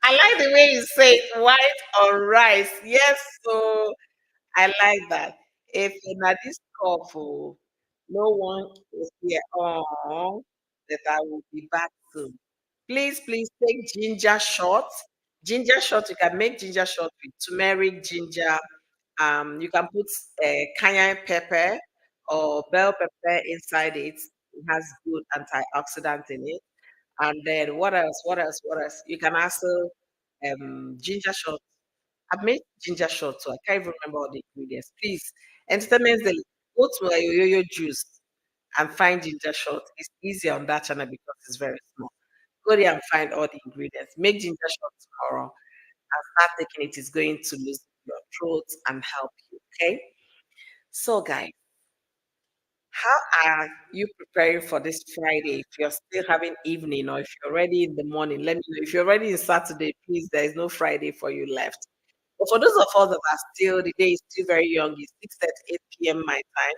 I like the way you say it, white on rice. Yes, so I like that. If na this couple, no one is here. Oh, that I will be back soon. Please take ginger shots. Ginger shot, you can make ginger shot with turmeric, ginger. You can put cayenne pepper or bell pepper inside it. It has good antioxidant in it. And then what else? What else? What else? You can also ginger shot. I've made ginger shot too. I can't even remember all the ingredients. Please, entertainment daily. Go to a yo-yo juice and find ginger shot. It's easy on that channel because it's very small. Go there and find all the ingredients. Make ginger shot tomorrow and start taking it. It's going to loosen your throat and help you. Okay. So, guys, how are you preparing for this Friday? If you're still having evening or if you're already in the morning, let me know. If you're already in Saturday, please, there is no Friday for you left. But for those of us that are still, the day is still very young, it's 6:38 p.m. my time.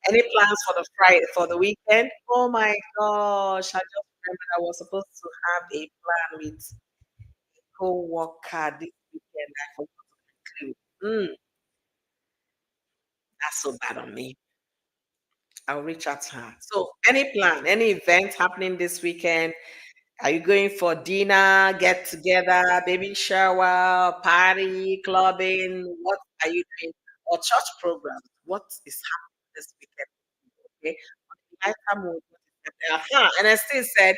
Any plans for the Friday, for the weekend? Oh my gosh, I just remembered I was supposed to have a plan with co-worker this weekend. I forgot to include. That's so bad on me. I'll reach out to her. So, any plan, any event happening this weekend? Are you going for dinner, get together, baby shower, party, clubbing? What are you doing? Or church programs? What is happening this weekend? Okay. On the lighter mood, what is happening? And I still said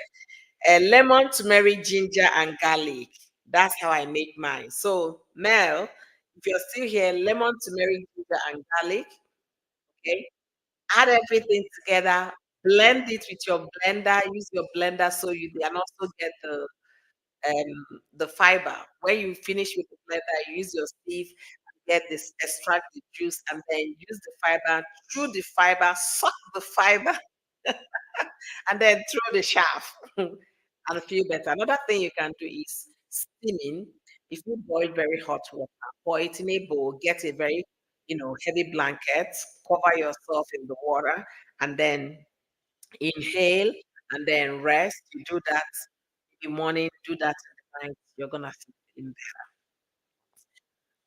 lemon, turmeric, ginger, and garlic. That's how I make mine. So, Mel, if you're still here, lemon, turmeric, ginger, and garlic. Okay. Add everything together, blend it with your blender, use your blender so you can also get the fiber. When you finish with the blender, you use your sieve, get this, extract the juice, and then use the fiber, through the fiber, suck the fiber, and then throw the shaft and feel better. Another thing you can do is steaming. If you boil very hot water, pour it in a bowl, get a very heavy blanket, cover yourself in the water, and then inhale and then rest. You do that in the morning, do that in the night. You're gonna feel in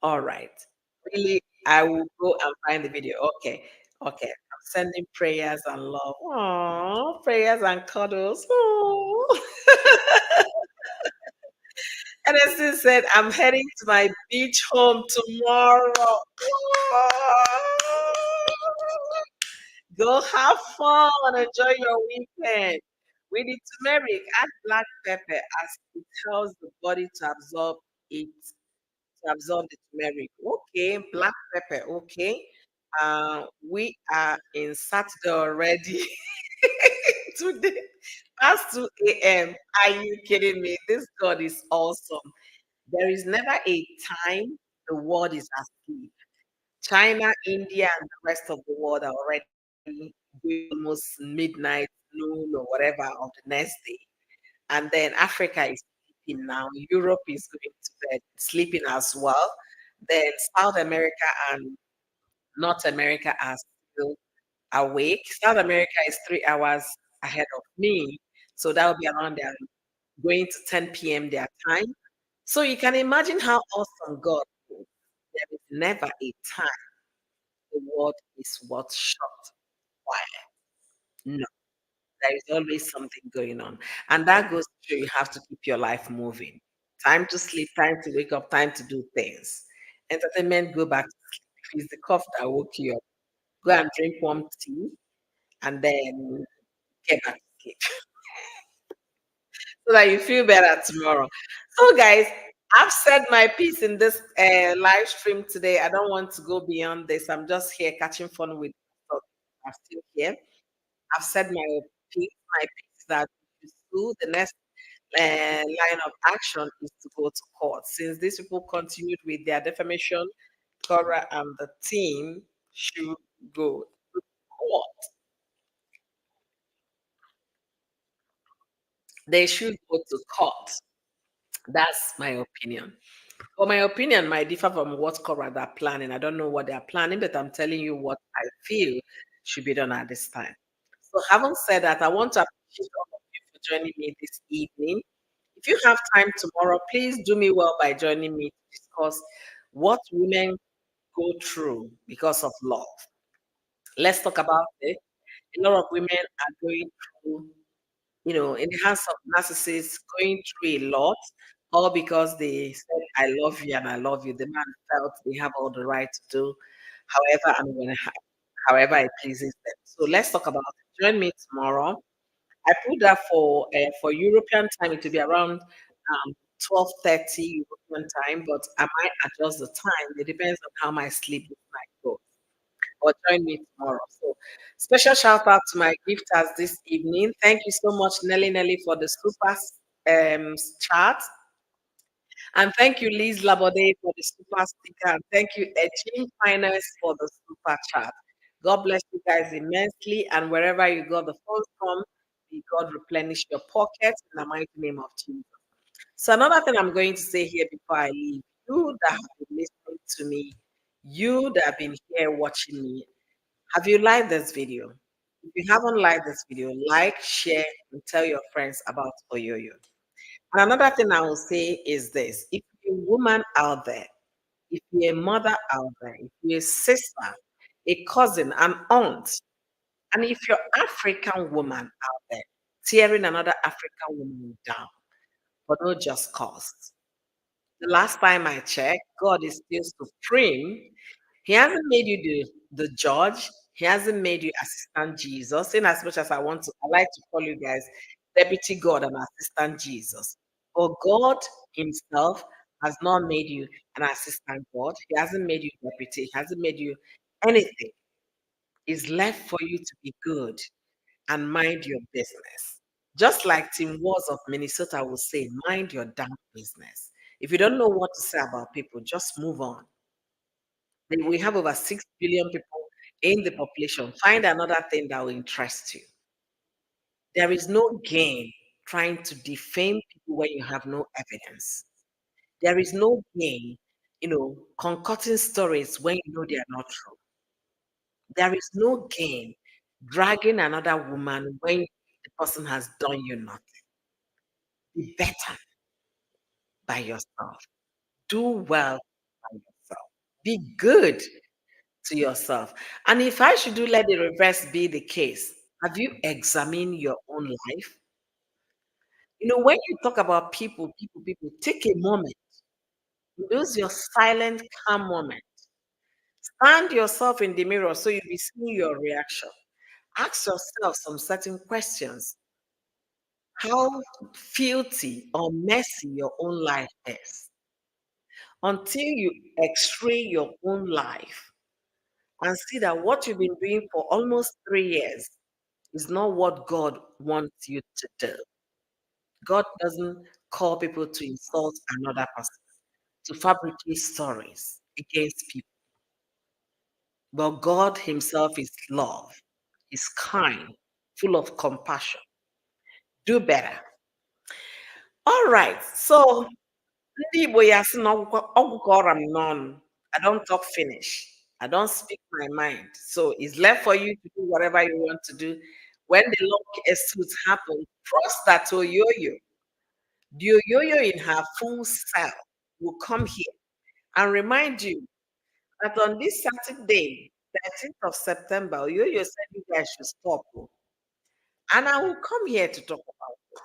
all right. Really, I will go and find the video. Okay. Okay. I'm sending prayers and love. Oh, prayers and cuddles. Oh. And I still said, I'm heading to my beach home tomorrow. Oh. Go have fun and enjoy your weekend. With the turmeric, add black pepper as it helps the body it to absorb the turmeric. Okay, black pepper. Okay. We are in Saturday already. Today, past 2 a.m. Are you kidding me? This God is awesome. There is never a time the world is asleep. China, India, and the rest of the world are already doing almost midnight, noon, or whatever of the next day. And then Africa is sleeping now. Europe is going to bed, sleeping as well. Then South America and North America are still awake. South America is 3 hours ahead of me. So that will be around their going to 10 p.m. their time. So you can imagine how awesome God is. There is never a time the world is what shut quiet. No, there is always something going on. And that goes to show you have to keep your life moving. Time to sleep, time to wake up, time to do things. Entertainment, go back to sleep. If it's the cough that woke you up, go and drink warm tea and then get back to sleep so that you feel better tomorrow. So, guys, I've said my piece in this live stream today. I don't want to go beyond this. I'm just here catching fun with. I'm still here. I've said my piece. My piece is that if you sue, the next line of action is to go to court. Since these people continued with their defamation, Korra and the team should go to court. They should go to court. That's my opinion. Well, my opinion might differ from what Korra are planning. I don't know what they are planning, but I'm telling you what I feel should be done at this time. So, having said that, I want to appreciate all of you for joining me this evening. If you have time tomorrow, please do me well by joining me to discuss what women go through because of love. Let's talk about it. A lot of women are going through, in the hands of narcissists, going through a lot, all because they said, I love you and I love you. The man felt they have all the right to do however and however it pleases them. So let's talk about it. Join me tomorrow. I put that for European time. It will be around 12:30 European time, but I might adjust the time. It depends on how my sleep might go. Or join me tomorrow. So, special shout out to my gifters this evening. Thank you so much, Nelly, for the super chat. And thank you, Liz Labode, for the super sticker. And thank you, Ejim Finance, for the super chat. God bless you guys immensely. And wherever you got the funds from, may God replenish your pockets in the mighty name of Jesus. So, another thing I'm going to say here before I leave, you that have been listening to me, you that have been here watching me, have you liked this video? If you haven't liked this video, like, share, and tell your friends about Oyoyo. And another thing I will say is this: if you're a woman out there, if you're a mother out there, if you're a sister, a cousin, an aunt, and if you're African woman out there tearing another African woman down for no just cause, the last time I checked, God is still supreme. He hasn't made you the judge. He hasn't made you assistant Jesus. In as much as I like to call you guys deputy God and assistant Jesus. But God Himself has not made you an assistant God. He hasn't made you deputy. He hasn't made you anything. It's left for you to be good and mind your business. Just like Tim Walls of Minnesota will say, mind your damn business. If you don't know what to say about people, just move on. We have over 6 billion people in the population. Find another thing that will interest you. There is no gain trying to defame people when you have no evidence. There is no gain, concocting stories when you know they are not true. There is no gain dragging another woman when the person has done you nothing. Be better by yourself. Do well by yourself. Be good to yourself. And if I should do let the reverse be the case, have you examined your own life? When you talk about people, take a moment. Use your silent, calm moment. Stand yourself in the mirror so you'll be seeing your reaction. Ask yourself some certain questions. How filthy or messy your own life is. Until you x-ray your own life and see that what you've been doing for almost 3 years is not what God wants you to do. God doesn't call people to insult another person, to fabricate stories against people. But God Himself is love, is kind, full of compassion. Do better. All right. So, ndị Igbo ya sị na ọgwụ ka ọra m n'ọnụ. I don't talk finish. I don't speak my mind. So it's left for you to do whatever you want to do. When the long suit happens, trust that Oyoyo, the Oyoyo in her full self, will come here and remind you that on this Saturday, 13th of September, Oyoyo said you guys should stop. And I will come here to talk about it.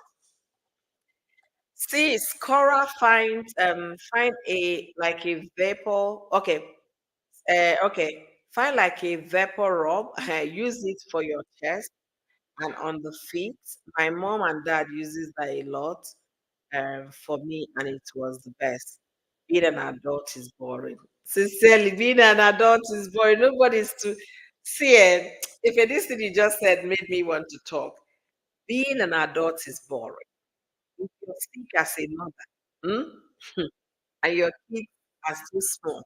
See, Scora find a vapor. Okay, find like a vapor rub. Use it for your chest and on the feet. My mom and dad uses that a lot for me, and it was the best. Being an adult is boring. Sincerely, being an adult is boring. Nobody's to see it. If this thing you just said made me want to talk, being an adult is boring. If you're sick as a mother, and your kids are still small,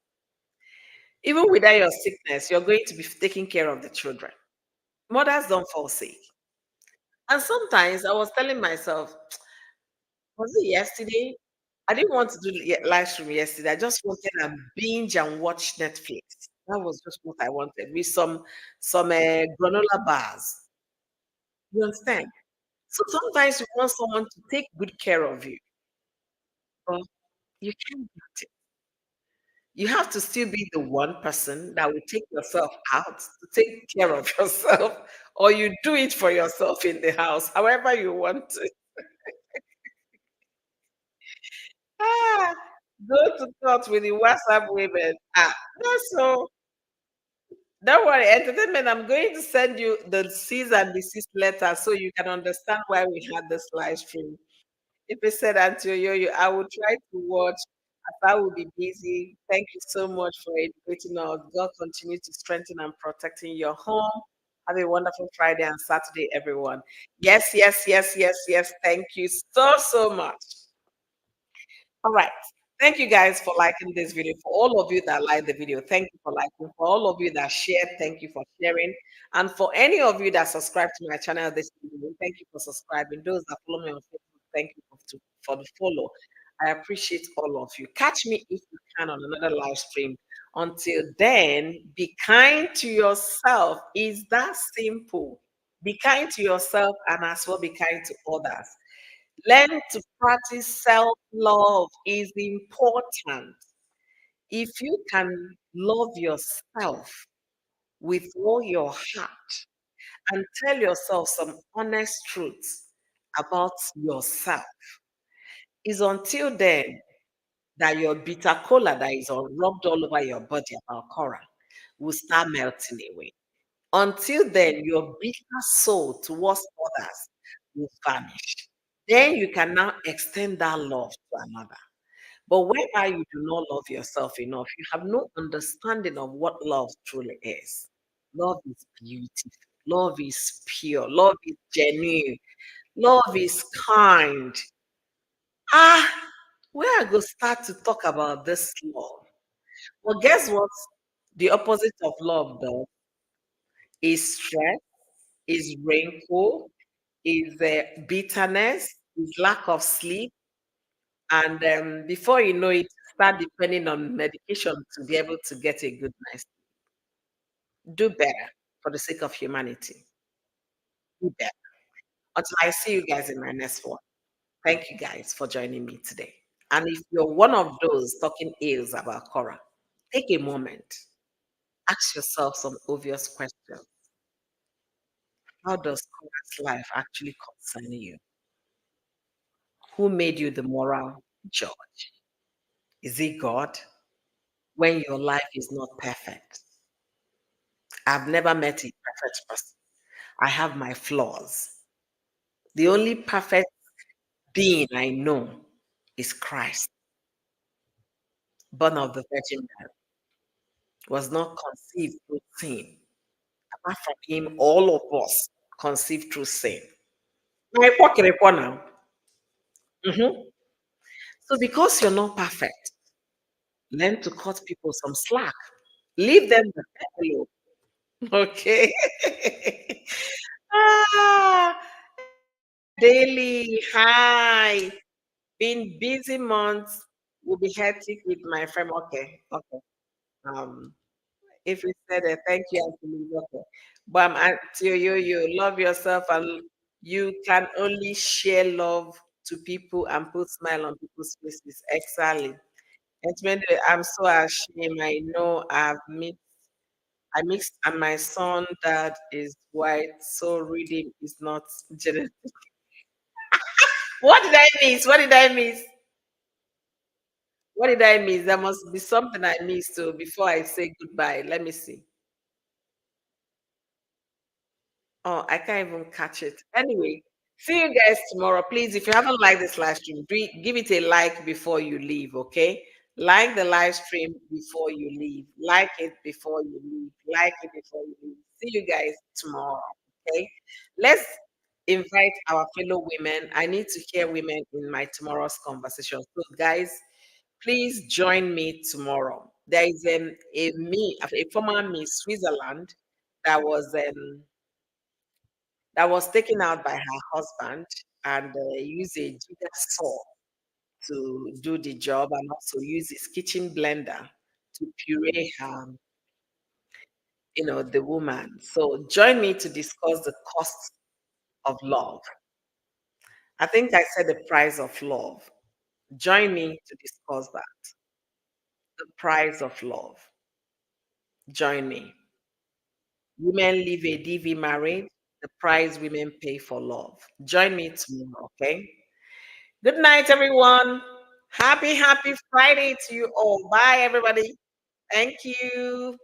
even without your sickness, you're going to be taking care of the children. Mothers don't fall sick. And sometimes I was telling myself, was it yesterday? I didn't want to do live stream yesterday. I just wanted to binge and watch Netflix. That was just what I wanted with some granola bars. You understand? So sometimes you want someone to take good care of you, but you can't do it. You have to still be the one person that will take yourself out to take care of yourself, or you do it for yourself in the house, however you want to. Ah, go to court with the WhatsApp women. Ah, that's so. Don't worry, entertainment. I'm going to send you the cease and desist letter so you can understand why we had this live stream. If it said until you, I will try to watch as I will be busy. Thank you so much for educating us. God continue to strengthen and protecting your home. Have a wonderful Friday and Saturday, everyone. Yes, yes, yes, yes, yes. Thank you so, so much. All right. Thank you guys for liking this video. For all of you that like the video, thank you for liking. For all of you that shared, thank you for sharing. And for any of you that subscribe to my channel this evening, thank you for subscribing. Those that follow me on Facebook, thank you for the follow. I appreciate all of you. Catch me if you can on another live stream. Until then, be kind to yourself. Is that simple? Be kind to yourself and as well be kind to others. Learn to practice self love is important. If you can love yourself with all your heart and tell yourself some honest truths about yourself, is until then that your bitter cola that is all rubbed all over your body about Cora will start melting away. Until then, your bitter soul towards others will vanish. Then you can now extend that love to another. But whereby you do not love yourself enough, you have no understanding of what love truly is. Love is beautiful. Love is pure. Love is genuine. Love is kind. Ah, where I go start to talk about this love? Well, guess what? The opposite of love, though, is stress, is rainfall, is bitterness, is lack of sleep, and before you know it, start depending on medication to be able to get a good night's sleep. Do better for the sake of humanity. Do better. Until I see you guys in my next one. Thank you guys for joining me today. And if you're one of those talking ills about Cora, take a moment, ask yourself some obvious questions. How does Cora's life actually concern you? Who made you the moral judge? Is it God? When your life is not perfect. I've never met a perfect person. I have my flaws. The only perfect being I know is Christ, born of the Virgin Mary, was not conceived through sin. Apart from him, all of us conceived through sin. My pocket report now. Mhm. So because you're not perfect, learn to cut people some slack. Leave them the hell alone. Okay. ah, daily. Hi. Been busy months. Will be hectic with my friend. Okay. Okay. Um, if you said it, thank you, Anthony. Okay. But I'm you love yourself and you can only share love to people and put smile on people's faces. Exactly. And I'm so ashamed. I know I mixed and my son that is white, so reading is not genetic. What did I miss? What did I miss? What did I miss? There must be something I missed too before I say goodbye. Let me see. Oh, I can't even catch it. Anyway, see you guys tomorrow. Please, if you haven't liked this live stream, give it a like before you leave, okay? Like the live stream before you leave. Like it before you leave. Like it before you leave. See you guys tomorrow, okay? Let's invite our fellow women. I need to hear women in my tomorrow's conversation. So, guys, please join me tomorrow. There is a former Miss Switzerland that was taken out by her husband and used a jigsaw to do the job and also use his kitchen blender to puree her, the woman. So join me to discuss the cost of love. I think I said the price of love. Join me to discuss that. The price of love. Join me. Women live a DV marriage, the price women pay for love. Join me tomorrow, okay? Good night, everyone. Happy Friday to you all. Bye, everybody. Thank you.